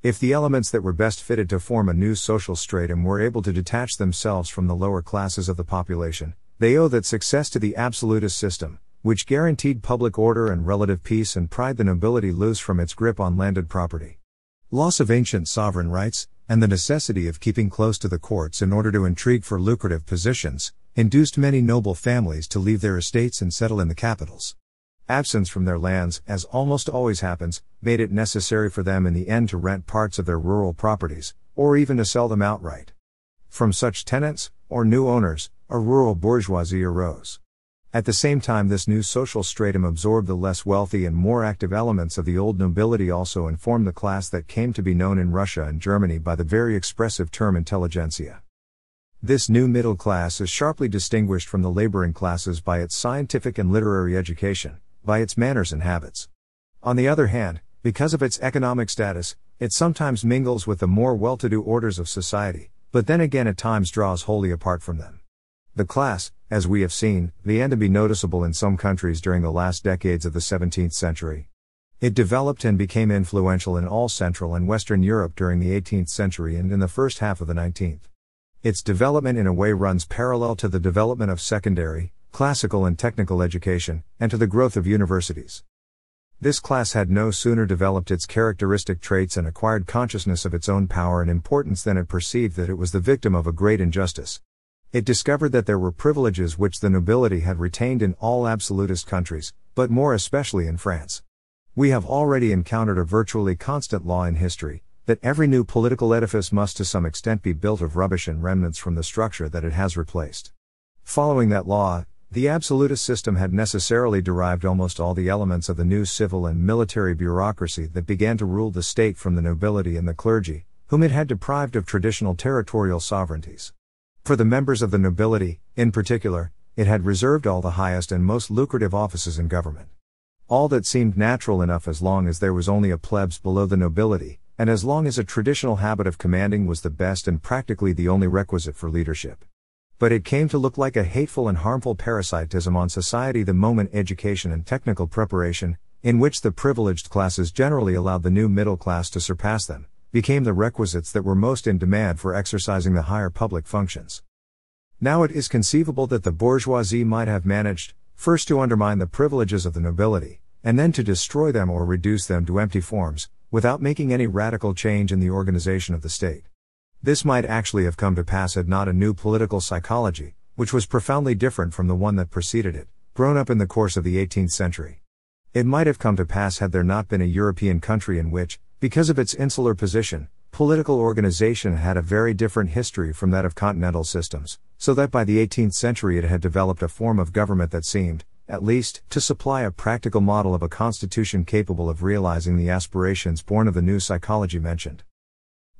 If the elements that were best fitted to form a new social stratum were able to detach themselves from the lower classes of the population, they owe that success to the absolutist system, which guaranteed public order and relative peace and pried the nobility loose from its grip on landed property. Loss of ancient sovereign rights, and the necessity of keeping close to the courts in order to intrigue for lucrative positions, induced many noble families to leave their estates and settle in the capitals. Absence from their lands, as almost always happens, made it necessary for them in the end to rent parts of their rural properties, or even to sell them outright. From such tenants, or new owners, a rural bourgeoisie arose. At the same time this new social stratum absorbed the less wealthy and more active elements of the old nobility also and formed the class that came to be known in Russia and Germany by the very expressive term intelligentsia. This new middle class is sharply distinguished from the laboring classes by its scientific and literary education, by its manners and habits. On the other hand, because of its economic status, it sometimes mingles with the more well-to-do orders of society, but then again at times draws wholly apart from them. The class, as we have seen, began to be noticeable in some countries during the last decades of the 17th century. It developed and became influential in all Central and Western Europe during the 18th century and in the first half of the 19th. Its development in a way runs parallel to the development of secondary, classical and technical education, and to the growth of universities. This class had no sooner developed its characteristic traits and acquired consciousness of its own power and importance than it perceived that it was the victim of a great injustice. It discovered that there were privileges which the nobility had retained in all absolutist countries, but more especially in France. We have already encountered a virtually constant law in history, that every new political edifice must to some extent be built of rubbish and remnants from the structure that it has replaced. Following that law, the absolutist system had necessarily derived almost all the elements of the new civil and military bureaucracy that began to rule the state from the nobility and the clergy, whom it had deprived of traditional territorial sovereignties. For the members of the nobility, in particular, it had reserved all the highest and most lucrative offices in government. All that seemed natural enough as long as there was only a plebs below the nobility, and as long as a traditional habit of commanding was the best and practically the only requisite for leadership. But it came to look like a hateful and harmful parasitism on society the moment education and technical preparation, in which the privileged classes generally allowed the new middle class to surpass them, became the requisites that were most in demand for exercising the higher public functions. Now it is conceivable that the bourgeoisie might have managed, first to undermine the privileges of the nobility, and then to destroy them or reduce them to empty forms, without making any radical change in the organization of the state. This might actually have come to pass had not a new political psychology, which was profoundly different from the one that preceded it, grown up in the course of the 18th century. It might have come to pass had there not been a European country in which, because of its insular position, political organization had a very different history from that of continental systems, so that by the 18th century it had developed a form of government that seemed, at least, to supply a practical model of a constitution capable of realizing the aspirations born of the new psychology mentioned.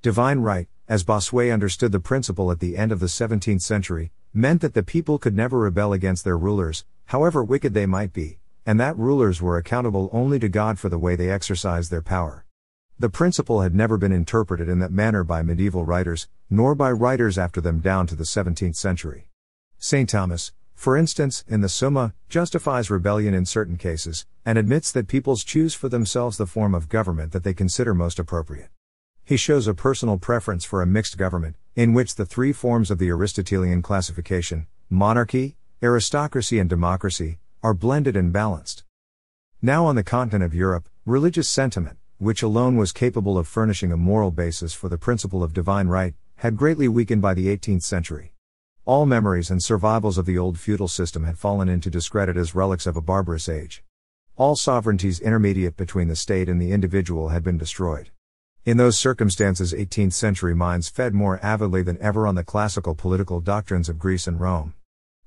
Divine right, as Bossuet understood the principle at the end of the 17th century, meant that the people could never rebel against their rulers, however wicked they might be, and that rulers were accountable only to God for the way they exercised their power. The principle had never been interpreted in that manner by medieval writers, nor by writers after them down to the 17th century. St. Thomas, for instance, in the Summa, justifies rebellion in certain cases, and admits that peoples choose for themselves the form of government that they consider most appropriate. He shows a personal preference for a mixed government, in which the three forms of the Aristotelian classification, monarchy, aristocracy and democracy, are blended and balanced. Now on the continent of Europe, religious sentiment, which alone was capable of furnishing a moral basis for the principle of divine right, had greatly weakened by the 18th century. All memories and survivals of the old feudal system had fallen into discredit as relics of a barbarous age. All sovereignties intermediate between the state and the individual had been destroyed. In those circumstances, 18th century minds fed more avidly than ever on the classical political doctrines of Greece and Rome.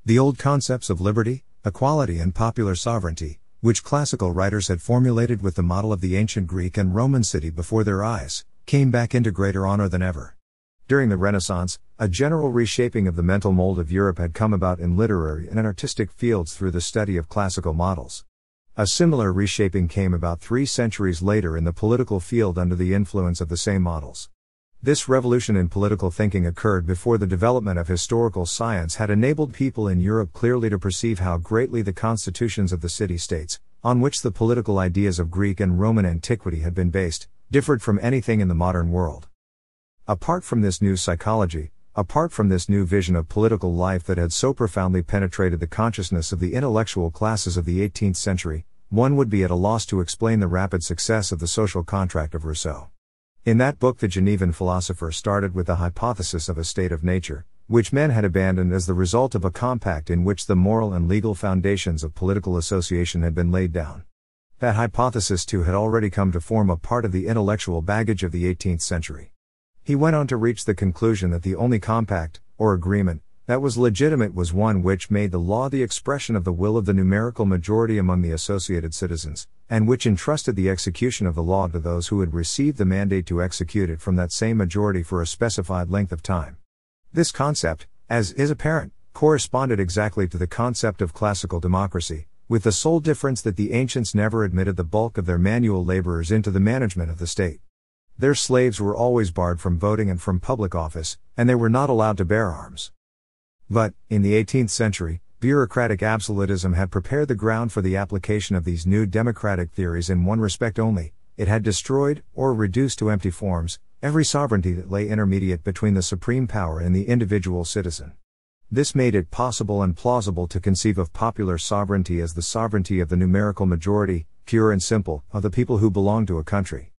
The old concepts of liberty, equality and popular sovereignty, which classical writers had formulated with the model of the ancient Greek and Roman city before their eyes, came back into greater honor than ever. During the Renaissance, a general reshaping of the mental mold of Europe had come about in literary and artistic fields through the study of classical models. A similar reshaping came about 3 centuries later in the political field under the influence of the same models. This revolution in political thinking occurred before the development of historical science had enabled people in Europe clearly to perceive how greatly the constitutions of the city-states, on which the political ideas of Greek and Roman antiquity had been based, differed from anything in the modern world. Apart from this new psychology, apart from this new vision of political life that had so profoundly penetrated the consciousness of the intellectual classes of the 18th century, one would be at a loss to explain the rapid success of the social contract of Rousseau. In that book, the Genevan philosopher started with the hypothesis of a state of nature, which men had abandoned as the result of a compact in which the moral and legal foundations of political association had been laid down. That hypothesis too had already come to form a part of the intellectual baggage of the 18th century. He went on to reach the conclusion that the only compact, or agreement, that was legitimate was one which made the law the expression of the will of the numerical majority among the associated citizens, and which entrusted the execution of the law to those who had received the mandate to execute it from that same majority for a specified length of time. This concept, as is apparent, corresponded exactly to the concept of classical democracy, with the sole difference that the ancients never admitted the bulk of their manual laborers into the management of the state. Their slaves were always barred from voting and from public office, and they were not allowed to bear arms. But, in the 18th century, bureaucratic absolutism had prepared the ground for the application of these new democratic theories in one respect only: it had destroyed, or reduced to empty forms, every sovereignty that lay intermediate between the supreme power and the individual citizen. This made it possible and plausible to conceive of popular sovereignty as the sovereignty of the numerical majority, pure and simple, of the people who belonged to a country.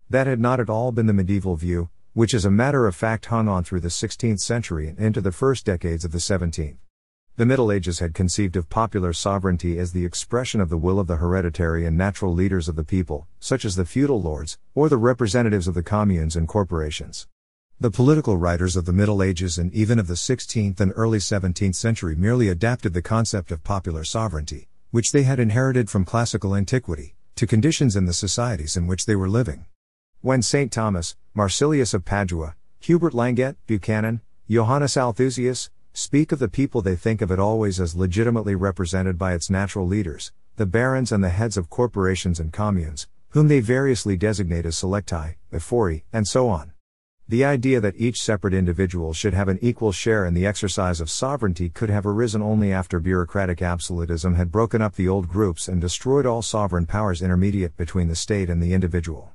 That had not at all been the medieval view, which as a matter of fact hung on through the 16th century and into the first decades of the 17th. The Middle Ages had conceived of popular sovereignty as the expression of the will of the hereditary and natural leaders of the people, such as the feudal lords, or the representatives of the communes and corporations. The political writers of the Middle Ages and even of the 16th and early 17th century merely adapted the concept of popular sovereignty, which they had inherited from classical antiquity, to conditions in the societies in which they were living. When St. Thomas, Marsilius of Padua, Hubert Langet, Buchanan, Johannes Althusius, speak of the people, they think of it always as legitimately represented by its natural leaders, the barons and the heads of corporations and communes, whom they variously designate as selecti, ephori, and so on. The idea that each separate individual should have an equal share in the exercise of sovereignty could have arisen only after bureaucratic absolutism had broken up the old groups and destroyed all sovereign powers intermediate between the state and the individual.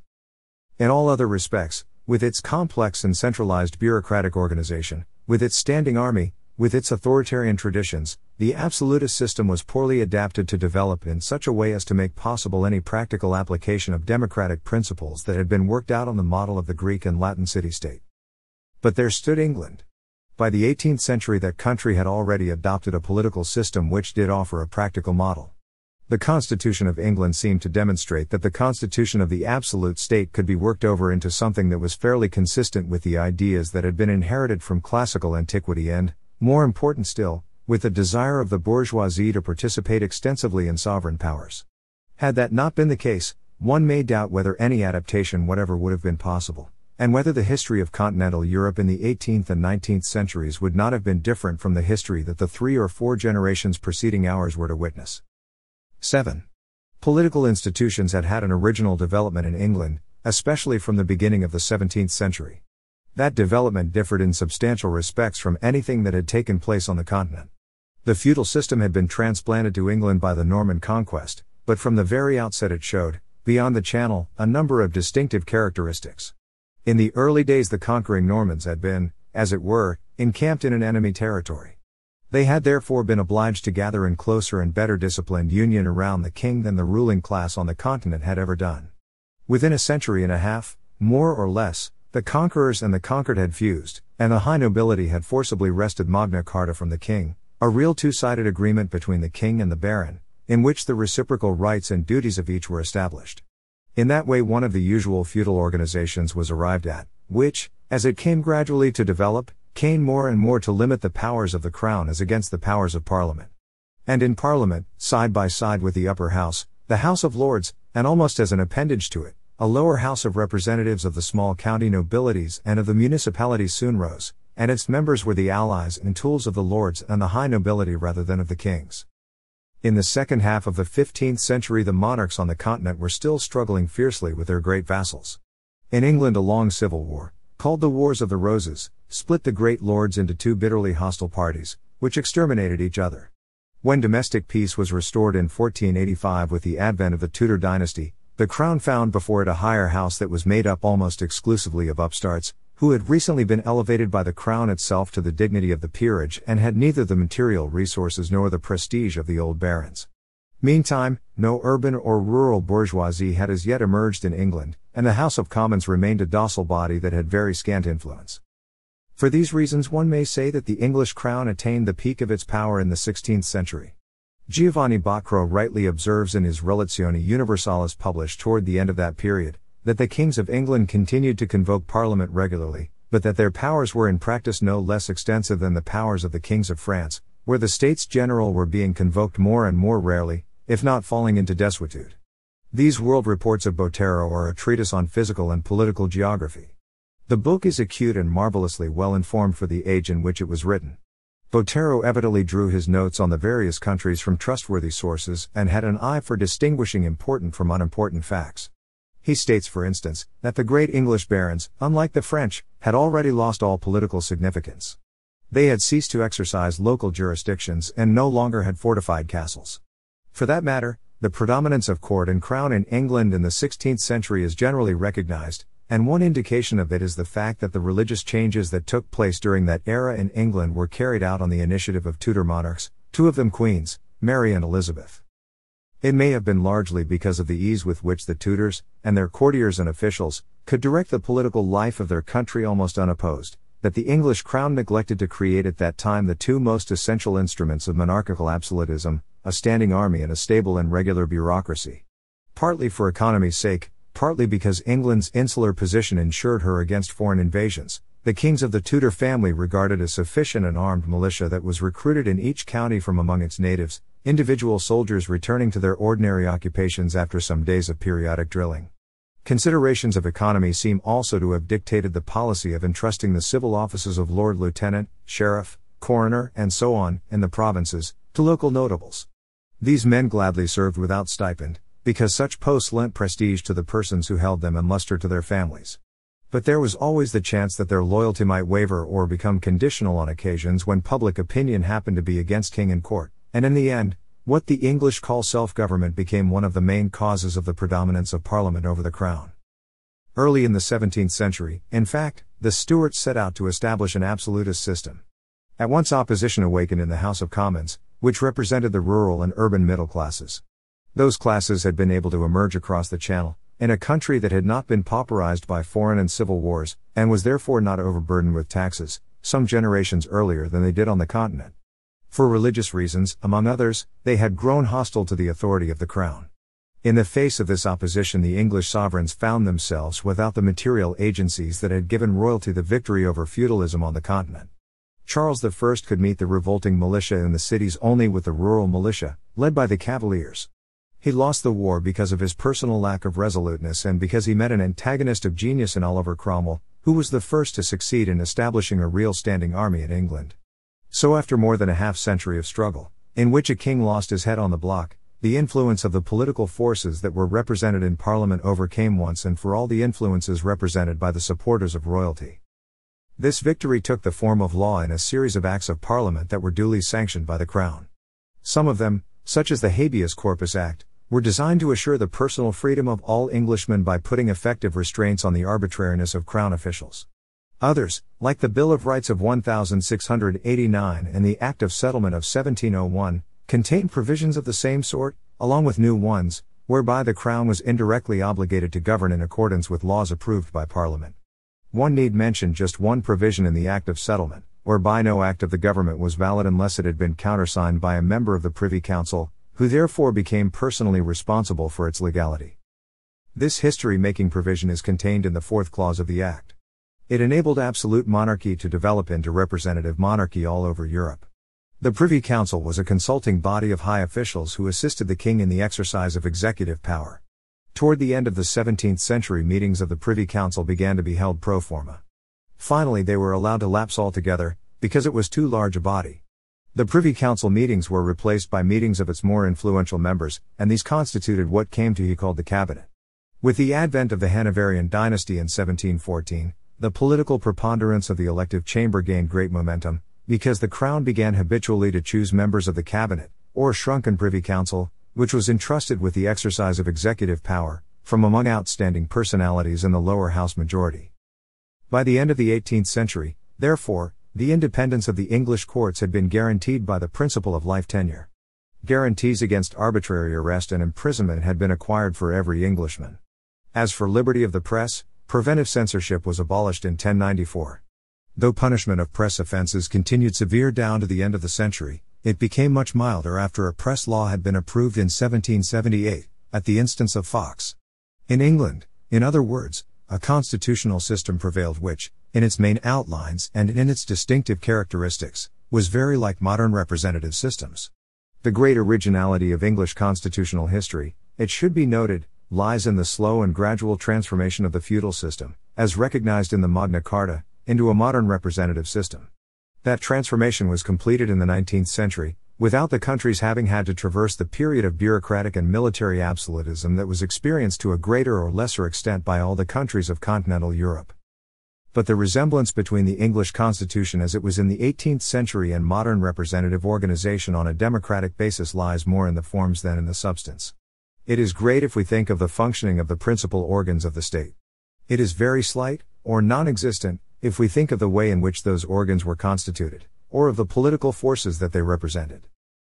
In all other respects, with its complex and centralized bureaucratic organization, with its standing army, with its authoritarian traditions, the absolutist system was poorly adapted to develop in such a way as to make possible any practical application of democratic principles that had been worked out on the model of the Greek and Latin city-state. But there stood England. By the 18th century, that country had already adopted a political system which did offer a practical model. The Constitution of England seemed to demonstrate that the constitution of the absolute state could be worked over into something that was fairly consistent with the ideas that had been inherited from classical antiquity and, more important still, with the desire of the bourgeoisie to participate extensively in sovereign powers. Had that not been the case, one may doubt whether any adaptation whatever would have been possible, and whether the history of continental Europe in the 18th and 19th centuries would not have been different from the history that the 3 or 4 generations preceding ours were to witness. 7. Political institutions had had an original development in England, especially from the beginning of the 17th century. That development differed in substantial respects from anything that had taken place on the continent. The feudal system had been transplanted to England by the Norman conquest, but from the very outset it showed, beyond the Channel, a number of distinctive characteristics. In the early days the conquering Normans had been, as it were, encamped in an enemy territory. They had therefore been obliged to gather in closer and better disciplined union around the king than the ruling class on the continent had ever done. Within a century and a half, more or less, the conquerors and the conquered had fused, and the high nobility had forcibly wrested Magna Carta from the king, a real two-sided agreement between the king and the baron, in which the reciprocal rights and duties of each were established. In that way one of the usual feudal organizations was arrived at, which, as it came gradually to develop, came more and more to limit the powers of the Crown as against the powers of Parliament. And in Parliament, side by side with the upper house, the House of Lords, and almost as an appendage to it, a lower house of representatives of the small county nobilities and of the municipalities soon rose, and its members were the allies and tools of the lords and the high nobility rather than of the kings. In the second half of the 15th century the monarchs on the continent were still struggling fiercely with their great vassals. In England a long civil war, called the Wars of the Roses, split the great lords into two bitterly hostile parties, which exterminated each other. When domestic peace was restored in 1485 with the advent of the Tudor dynasty, the Crown found before it a higher house that was made up almost exclusively of upstarts, who had recently been elevated by the Crown itself to the dignity of the peerage and had neither the material resources nor the prestige of the old barons. Meantime, no urban or rural bourgeoisie had as yet emerged in England, and the House of Commons remained a docile body that had very scant influence. For these reasons one may say that the English Crown attained the peak of its power in the 16th century. Giovanni Boccaro rightly observes in his Relazioni Universalis published toward the end of that period, that the kings of England continued to convoke Parliament regularly, but that their powers were in practice no less extensive than the powers of the kings of France, where the States General were being convoked more and more rarely, if not falling into desuetude. These world reports of Bottero are a treatise on physical and political geography. The book is acute and marvelously well informed for the age in which it was written. Bottero evidently drew his notes on the various countries from trustworthy sources and had an eye for distinguishing important from unimportant facts. He states, for instance, that the great English barons, unlike the French, had already lost all political significance. They had ceased to exercise local jurisdictions and no longer had fortified castles. For that matter, the predominance of court and crown in England in the 16th century is generally recognized, and one indication of it is the fact that the religious changes that took place during that era in England were carried out on the initiative of Tudor monarchs, two of them queens, Mary and Elizabeth. It may have been largely because of the ease with which the Tudors, and their courtiers and officials, could direct the political life of their country almost unopposed, that the English crown neglected to create at that time the two most essential instruments of monarchical absolutism, a standing army and a stable and regular bureaucracy. Partly for economy's sake, partly because England's insular position ensured her against foreign invasions, the kings of the Tudor family regarded a sufficient and armed militia that was recruited in each county from among its natives, individual soldiers returning to their ordinary occupations after some days of periodic drilling. Considerations of economy seem also to have dictated the policy of entrusting the civil offices of Lord Lieutenant, Sheriff, Coroner, and so on, in the provinces, to local notables. These men gladly served without stipend, because such posts lent prestige to the persons who held them and luster to their families. But there was always the chance that their loyalty might waver or become conditional on occasions when public opinion happened to be against king and court, and in the end, what the English call self-government became one of the main causes of the predominance of Parliament over the Crown. Early in the 17th century, in fact, the Stuarts set out to establish an absolutist system. At once opposition awakened in the House of Commons, which represented the rural and urban middle classes. Those classes had been able to emerge across the Channel, in a country that had not been pauperized by foreign and civil wars, and was therefore not overburdened with taxes, some generations earlier than they did on the continent. For religious reasons, among others, they had grown hostile to the authority of the Crown. In the face of this opposition the English sovereigns found themselves without the material agencies that had given royalty the victory over feudalism on the continent. Charles I could meet the revolting militia in the cities only with the rural militia, led by the Cavaliers. He lost the war because of his personal lack of resoluteness and because he met an antagonist of genius in Oliver Cromwell, who was the first to succeed in establishing a real standing army in England. So after more than a half-century of struggle, in which a king lost his head on the block, the influence of the political forces that were represented in Parliament overcame once and for all the influences represented by the supporters of royalty. This victory took the form of law in a series of Acts of Parliament that were duly sanctioned by the Crown. Some of them, such as the Habeas Corpus Act, were designed to assure the personal freedom of all Englishmen by putting effective restraints on the arbitrariness of Crown officials. Others, like the Bill of Rights of 1689 and the Act of Settlement of 1701, contained provisions of the same sort, along with new ones, whereby the Crown was indirectly obligated to govern in accordance with laws approved by Parliament. One need mention just one provision in the Act of Settlement, whereby no act of the government was valid unless it had been countersigned by a member of the Privy Council, who therefore became personally responsible for its legality. This history-making provision is contained in the fourth clause of the Act. It enabled absolute monarchy to develop into representative monarchy all over Europe. The Privy Council was a consulting body of high officials who assisted the king in the exercise of executive power. Toward the end of the 17th century, meetings of the Privy Council began to be held pro forma. Finally, they were allowed to lapse altogether, because it was too large a body. The Privy Council meetings were replaced by meetings of its more influential members, and these constituted what came to be called the Cabinet. With the advent of the Hanoverian dynasty in 1714, the political preponderance of the elective chamber gained great momentum, because the Crown began habitually to choose members of the Cabinet, or shrunken Privy Council, which was entrusted with the exercise of executive power, from among outstanding personalities in the lower house majority. By the end of the 18th century, therefore, the independence of the English courts had been guaranteed by the principle of life tenure. Guarantees against arbitrary arrest and imprisonment had been acquired for every Englishman. As for liberty of the press, preventive censorship was abolished in 1094. Though punishment of press offences continued severe down to the end of the century, it became much milder after a press law had been approved in 1778, at the instance of Fox. In England, in other words, a constitutional system prevailed which, in its main outlines and in its distinctive characteristics, was very like modern representative systems. The great originality of English constitutional history, it should be noted, lies in the slow and gradual transformation of the feudal system, as recognized in the Magna Carta, into a modern representative system. That transformation was completed in the 19th century, without the countries having had to traverse the period of bureaucratic and military absolutism that was experienced to a greater or lesser extent by all the countries of continental Europe. But the resemblance between the English constitution as it was in the 18th century and modern representative organization on a democratic basis lies more in the forms than in the substance. It is great if we think of the functioning of the principal organs of the state. It is very slight, or non-existent, if we think of the way in which those organs were constituted, or of the political forces that they represented.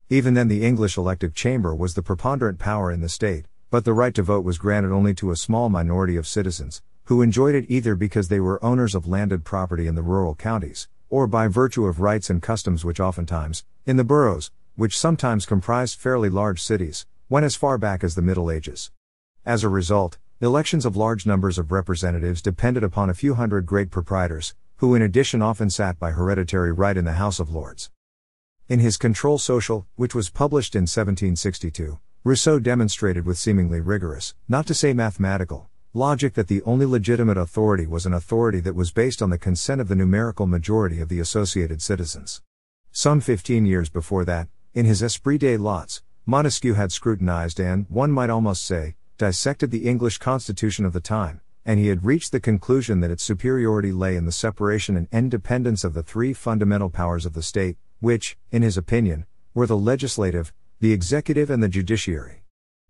Even then, the English elective chamber was the preponderant power in the state, but the right to vote was granted only to a small minority of citizens, who enjoyed it either because they were owners of landed property in the rural counties, or by virtue of rights and customs which oftentimes, in the boroughs, which sometimes comprised fairly large cities, went as far back as the Middle Ages. As a result, elections of large numbers of representatives depended upon a few hundred great proprietors, who in addition often sat by hereditary right in the House of Lords. In his Contrôle Social, which was published in 1762, Rousseau demonstrated with seemingly rigorous, not to say mathematical, logic that the only legitimate authority was an authority that was based on the consent of the numerical majority of the associated citizens. Some 15 years before that, in his Esprit des Lots, Montesquieu had scrutinized and, one might almost say, dissected the English constitution of the time, and he had reached the conclusion that its superiority lay in the separation and independence of the three fundamental powers of the state, which, in his opinion, were the legislative, the executive and the judiciary.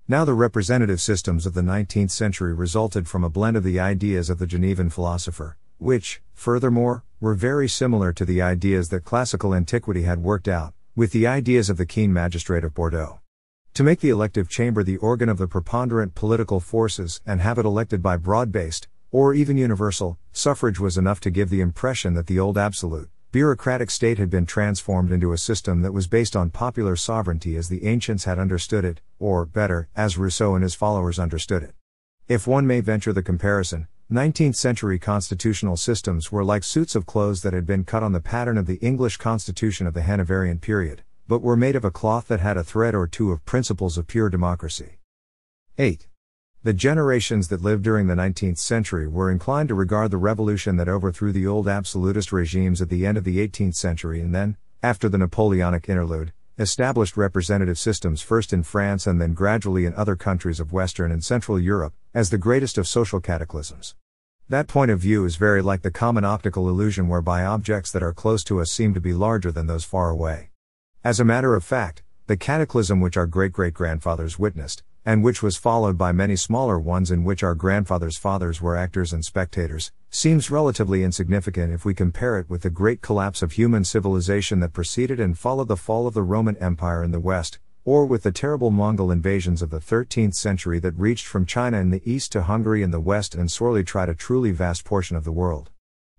Now the representative systems of the 19th century resulted from a blend of the ideas of the Genevan philosopher, which, furthermore, were very similar to the ideas that classical antiquity had worked out, with the ideas of the keen magistrate of Bordeaux. To make the elective chamber the organ of the preponderant political forces and have it elected by broad-based, or even universal, suffrage was enough to give the impression that the old absolute, bureaucratic state had been transformed into a system that was based on popular sovereignty as the ancients had understood it, or, better, as Rousseau and his followers understood it. If one may venture the comparison, 19th century constitutional systems were like suits of clothes that had been cut on the pattern of the English constitution of the Hanoverian period, but were made of a cloth that had a thread or two of principles of pure democracy. 8. The generations that lived during the 19th century were inclined to regard the revolution that overthrew the old absolutist regimes at the end of the 18th century and then, after the Napoleonic interlude, established representative systems first in France and then gradually in other countries of Western and Central Europe, as the greatest of social cataclysms. That point of view is very like the common optical illusion whereby objects that are close to us seem to be larger than those far away. As a matter of fact, the cataclysm which our great-great-grandfathers witnessed, and which was followed by many smaller ones in which our grandfathers' fathers were actors and spectators, seems relatively insignificant if we compare it with the great collapse of human civilization that preceded and followed the fall of the Roman Empire in the West, or with the terrible Mongol invasions of the 13th century that reached from China in the East to Hungary in the West and sorely tried a truly vast portion of the world.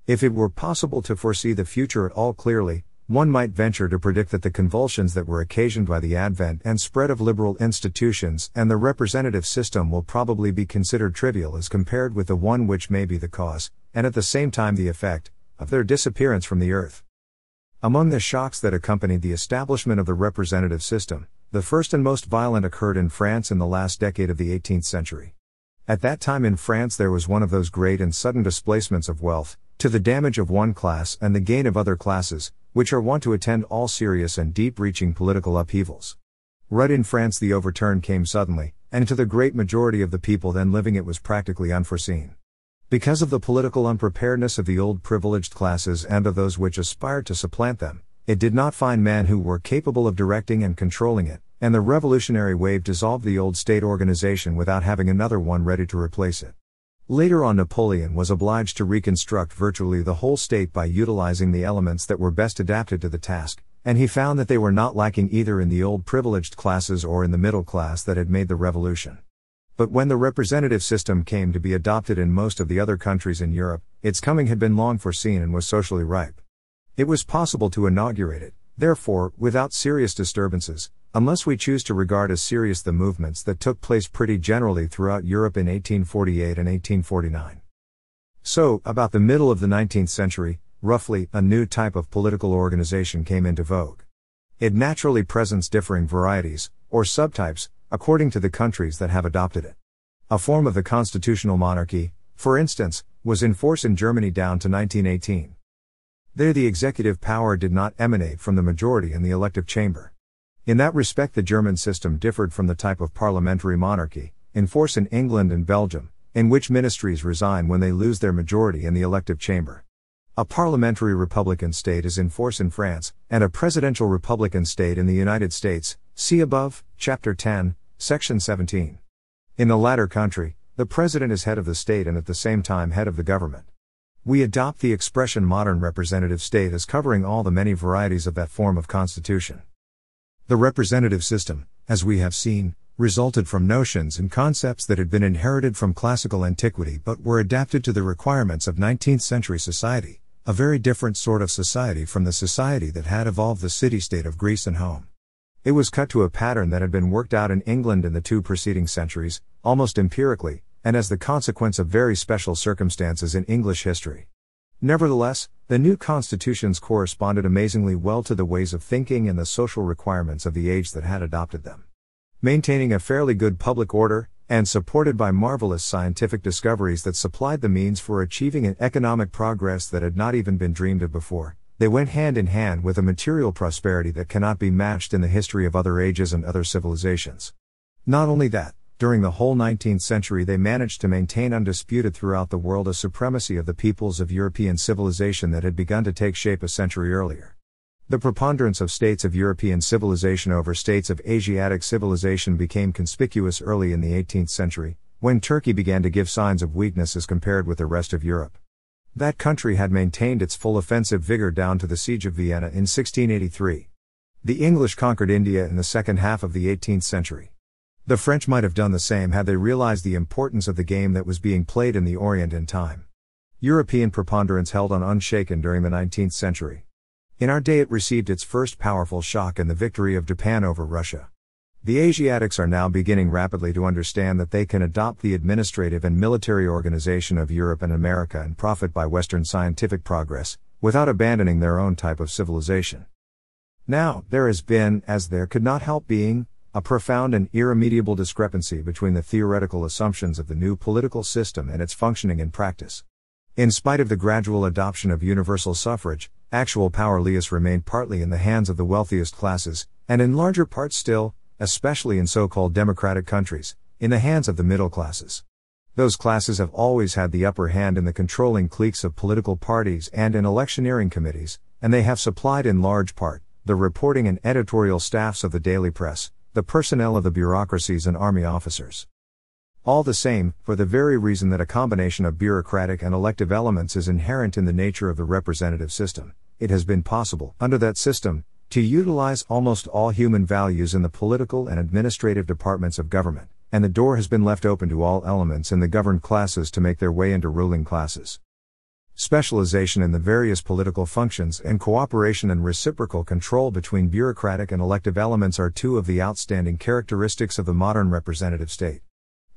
If it were possible to foresee the future at all clearly, One might venture to predict that the convulsions that were occasioned by the advent and spread of liberal institutions and the representative system will probably be considered trivial as compared with the one which may be the cause, and at the same time the effect, of their disappearance from the earth. Among the shocks that accompanied the establishment of the representative system, the first and most violent occurred in France in the last decade of the 18th century. At that time in France there was one of those great and sudden displacements of wealth, to the damage of one class and the gain of other classes, which are wont to attend all serious and deep-reaching political upheavals. Right in France the overturn came suddenly, and to the great majority of the people then living it was practically unforeseen. Because of the political unpreparedness of the old privileged classes and of those which aspired to supplant them, it did not find men who were capable of directing and controlling it, and the revolutionary wave dissolved the old state organization without having another one ready to replace it. Later on Napoleon was obliged to reconstruct virtually the whole state by utilizing the elements that were best adapted to the task, and he found that they were not lacking either in the old privileged classes or in the middle class that had made the revolution. But when the representative system came to be adopted in most of the other countries in Europe, its coming had been long foreseen and was socially ripe. It was possible to inaugurate it, therefore, without serious disturbances, unless we choose to regard as serious the movements that took place pretty generally throughout Europe in 1848 and 1849. So, about the middle of the 19th century, roughly, a new type of political organization came into vogue. It naturally presents differing varieties, or subtypes, according to the countries that have adopted it. A form of the constitutional monarchy, for instance, was in force in Germany down to 1918. There the executive power did not emanate from the majority in the elective chamber. In that respect the German system differed from the type of parliamentary monarchy, in force in England and Belgium, in which ministries resign when they lose their majority in the elective chamber. A parliamentary republican state is in force in France, and a presidential republican state in the United States, see above, Chapter 10, Section 17. In the latter country, the president is head of the state and at the same time head of the government. We adopt the expression modern representative state as covering all the many varieties of that form of constitution. The representative system, as we have seen, resulted from notions and concepts that had been inherited from classical antiquity but were adapted to the requirements of 19th century society, a very different sort of society from the society that had evolved the city-state of Greece and Rome. It was cut to a pattern that had been worked out in England in the two preceding centuries, almost empirically, and as the consequence of very special circumstances in English history. Nevertheless, the new constitutions corresponded amazingly well to the ways of thinking and the social requirements of the age that had adopted them. Maintaining a fairly good public order, and supported by marvelous scientific discoveries that supplied the means for achieving an economic progress that had not even been dreamed of before, they went hand in hand with a material prosperity that cannot be matched in the history of other ages and other civilizations. Not only that, during the whole 19th century they managed to maintain undisputed throughout the world a supremacy of the peoples of European civilization that had begun to take shape a century earlier. The preponderance of states of European civilization over states of Asiatic civilization became conspicuous early in the 18th century, when Turkey began to give signs of weakness as compared with the rest of Europe. That country had maintained its full offensive vigor down to the Siege of Vienna in 1683. The English conquered India in the second half of the 18th century. The French might have done the same had they realized the importance of the game that was being played in the Orient in time. European preponderance held on unshaken during the 19th century. In our day it received its first powerful shock in the victory of Japan over Russia. The Asiatics are now beginning rapidly to understand that they can adopt the administrative and military organization of Europe and America and profit by Western scientific progress, without abandoning their own type of civilization. Now, there has been, as there could not help being, a profound and irremediable discrepancy between the theoretical assumptions of the new political system and its functioning in practice. In spite of the gradual adoption of universal suffrage, actual power remained partly in the hands of the wealthiest classes, and in larger part still, especially in so-called democratic countries, in the hands of the middle classes. Those classes have always had the upper hand in the controlling cliques of political parties and in electioneering committees, and they have supplied in large part the reporting and editorial staffs of the daily press, the personnel of the bureaucracies and army officers. All the same, for the very reason that a combination of bureaucratic and elective elements is inherent in the nature of the representative system, it has been possible, under that system, to utilize almost all human values in the political and administrative departments of government, and the door has been left open to all elements in the governed classes to make their way into ruling classes. Specialization in the various political functions and cooperation and reciprocal control between bureaucratic and elective elements are two of the outstanding characteristics of the modern representative state.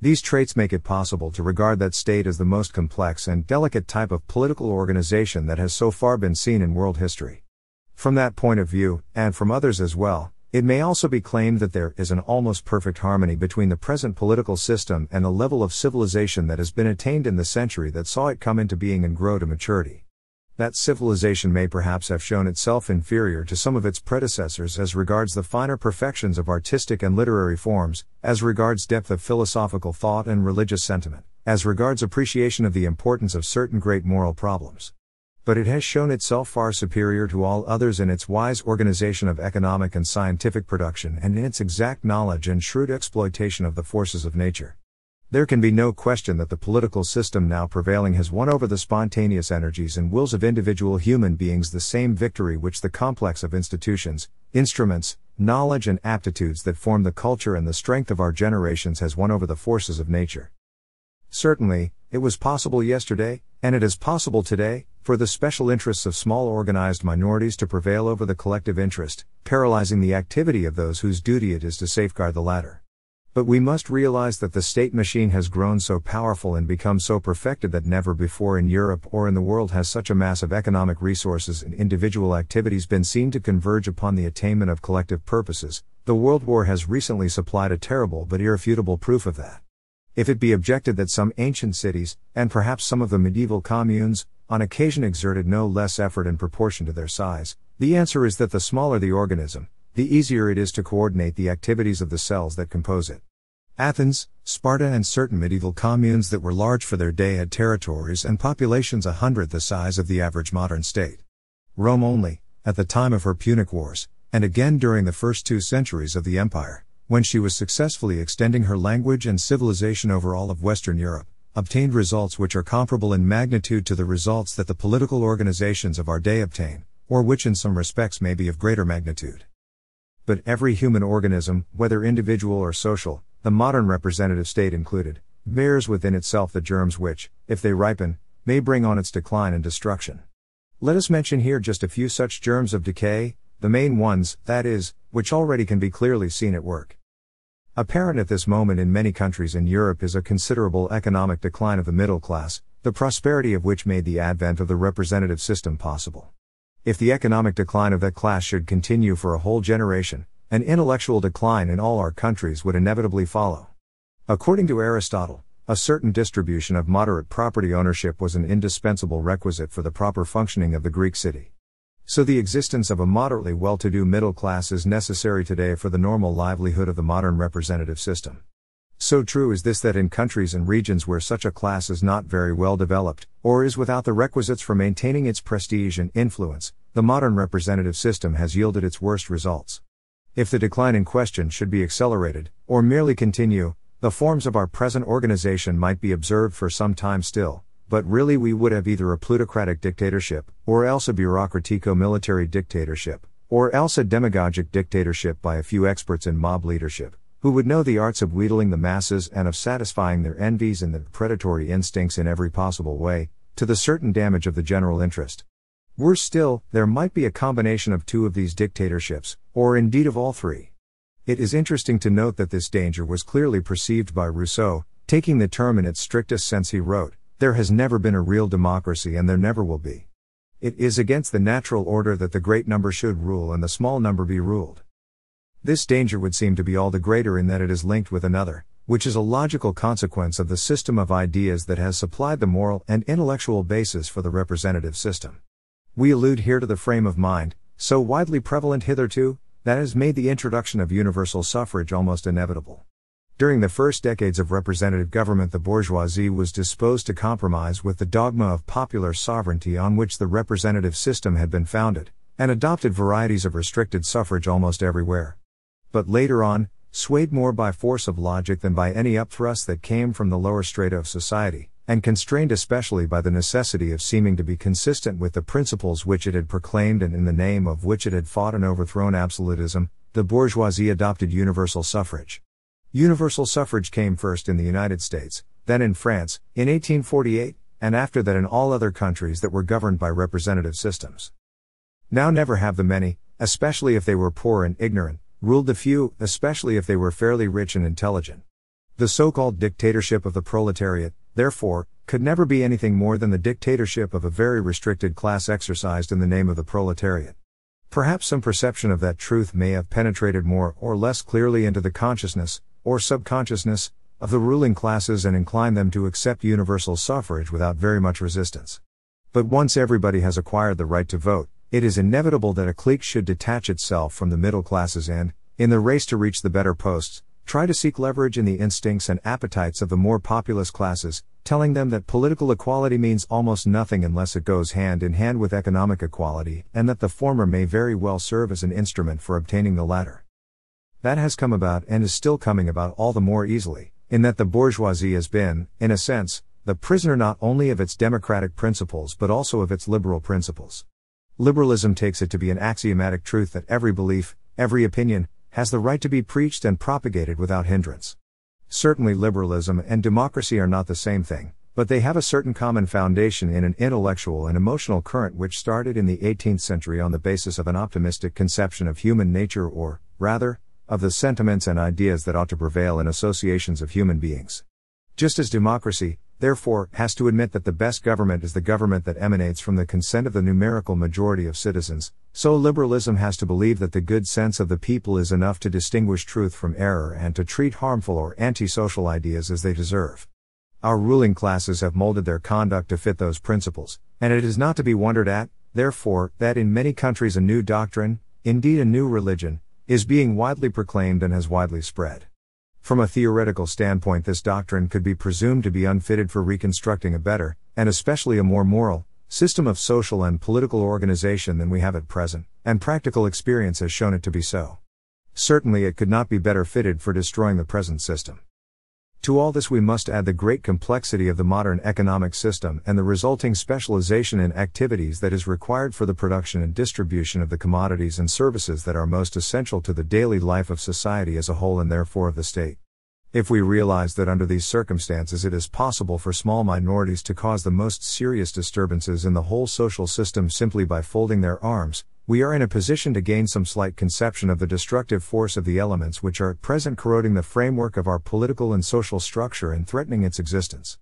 These traits make it possible to regard that state as the most complex and delicate type of political organization that has so far been seen in world history. From that point of view, and from others as well, it may also be claimed that there is an almost perfect harmony between the present political system and the level of civilization that has been attained in the century that saw it come into being and grow to maturity. That civilization may perhaps have shown itself inferior to some of its predecessors as regards the finer perfections of artistic and literary forms, as regards depth of philosophical thought and religious sentiment, as regards appreciation of the importance of certain great moral problems. But it has shown itself far superior to all others in its wise organization of economic and scientific production and in its exact knowledge and shrewd exploitation of the forces of nature. There can be no question that the political system now prevailing has won over the spontaneous energies and wills of individual human beings the same victory which the complex of institutions, instruments, knowledge and aptitudes that form the culture and the strength of our generations has won over the forces of nature. Certainly, it was possible yesterday, and it is possible today, for the special interests of small organized minorities to prevail over the collective interest, paralyzing the activity of those whose duty it is to safeguard the latter. But we must realize that the state machine has grown so powerful and become so perfected that never before in Europe or in the world has such a mass of economic resources and individual activities been seen to converge upon the attainment of collective purposes. The World War has recently supplied a terrible but irrefutable proof of that. If it be objected that some ancient cities, and perhaps some of the medieval communes, on occasion exerted no less effort in proportion to their size, the answer is that the smaller the organism, the easier it is to coordinate the activities of the cells that compose it. Athens, Sparta and certain medieval communes that were large for their day had territories and populations 100th the size of the average modern state. Rome only, at the time of her Punic Wars, and again during the first 2 centuries of the empire, when she was successfully extending her language and civilization over all of Western Europe, obtained results which are comparable in magnitude to the results that the political organizations of our day obtain, or which in some respects may be of greater magnitude. But every human organism, whether individual or social, the modern representative state included, bears within itself the germs which, if they ripen, may bring on its decline and destruction. Let us mention here just a few such germs of decay, the main ones, that is, which already can be clearly seen at work. Apparent at this moment in many countries in Europe is a considerable economic decline of the middle class, the prosperity of which made the advent of the representative system possible. If the economic decline of that class should continue for a whole generation, an intellectual decline in all our countries would inevitably follow. According to Aristotle, a certain distribution of moderate property ownership was an indispensable requisite for the proper functioning of the Greek city. So the existence of a moderately well-to-do middle class is necessary today for the normal livelihood of the modern representative system. So true is this that in countries and regions where such a class is not very well developed, or is without the requisites for maintaining its prestige and influence, the modern representative system has yielded its worst results. If the decline in question should be accelerated, or merely continue, the forms of our present organization might be observed for some time still, but really we would have either a plutocratic dictatorship, or else a bureaucratico-military dictatorship, or else a demagogic dictatorship by a few experts in mob leadership, who would know the arts of wheedling the masses and of satisfying their envies and their predatory instincts in every possible way, to the certain damage of the general interest. Worse still, there might be a combination of 2 of these dictatorships, or indeed of all 3. It is interesting to note that this danger was clearly perceived by Rousseau. Taking the term in its strictest sense, he wrote, "There has never been a real democracy and there never will be. It is against the natural order that the great number should rule and the small number be ruled." This danger would seem to be all the greater in that it is linked with another, which is a logical consequence of the system of ideas that has supplied the moral and intellectual basis for the representative system. We allude here to the frame of mind, so widely prevalent hitherto, that has made the introduction of universal suffrage almost inevitable. During the first decades of representative government, the bourgeoisie was disposed to compromise with the dogma of popular sovereignty on which the representative system had been founded, and adopted varieties of restricted suffrage almost everywhere. But later on, swayed more by force of logic than by any upthrust that came from the lower strata of society, and constrained especially by the necessity of seeming to be consistent with the principles which it had proclaimed and in the name of which it had fought and overthrown absolutism, the bourgeoisie adopted universal suffrage. Universal suffrage came first in the United States, then in France, in 1848, and after that in all other countries that were governed by representative systems. Now never have the many, especially if they were poor and ignorant, ruled the few, especially if they were fairly rich and intelligent. The so-called dictatorship of the proletariat, therefore, could never be anything more than the dictatorship of a very restricted class exercised in the name of the proletariat. Perhaps some perception of that truth may have penetrated more or less clearly into the consciousness, or subconsciousness, of the ruling classes and inclined them to accept universal suffrage without very much resistance. But once everybody has acquired the right to vote, it is inevitable that a clique should detach itself from the middle classes and, in the race to reach the better posts, try to seek leverage in the instincts and appetites of the more populous classes, telling them that political equality means almost nothing unless it goes hand in hand with economic equality, and that the former may very well serve as an instrument for obtaining the latter. That has come about and is still coming about all the more easily, in that the bourgeoisie has been, in a sense, the prisoner not only of its democratic principles but also of its liberal principles. Liberalism takes it to be an axiomatic truth that every belief, every opinion, has the right to be preached and propagated without hindrance. Certainly liberalism and democracy are not the same thing, but they have a certain common foundation in an intellectual and emotional current which started in the 18th century on the basis of an optimistic conception of human nature or, rather, of the sentiments and ideas that ought to prevail in associations of human beings. Just as democracy, therefore, has to admit that the best government is the government that emanates from the consent of the numerical majority of citizens, so liberalism has to believe that the good sense of the people is enough to distinguish truth from error and to treat harmful or antisocial ideas as they deserve. Our ruling classes have molded their conduct to fit those principles, and it is not to be wondered at, therefore, that in many countries a new doctrine, indeed a new religion, is being widely proclaimed and has widely spread. From a theoretical standpoint, this doctrine could be presumed to be unfitted for reconstructing a better, and especially a more moral, system of social and political organization than we have at present, and practical experience has shown it to be so. Certainly it could not be better fitted for destroying the present system. To all this we must add the great complexity of the modern economic system and the resulting specialization in activities that is required for the production and distribution of the commodities and services that are most essential to the daily life of society as a whole and therefore of the state. If we realize that under these circumstances it is possible for small minorities to cause the most serious disturbances in the whole social system simply by folding their arms, we are in a position to gain some slight conception of the destructive force of the elements which are at present corroding the framework of our political and social structure and threatening its existence.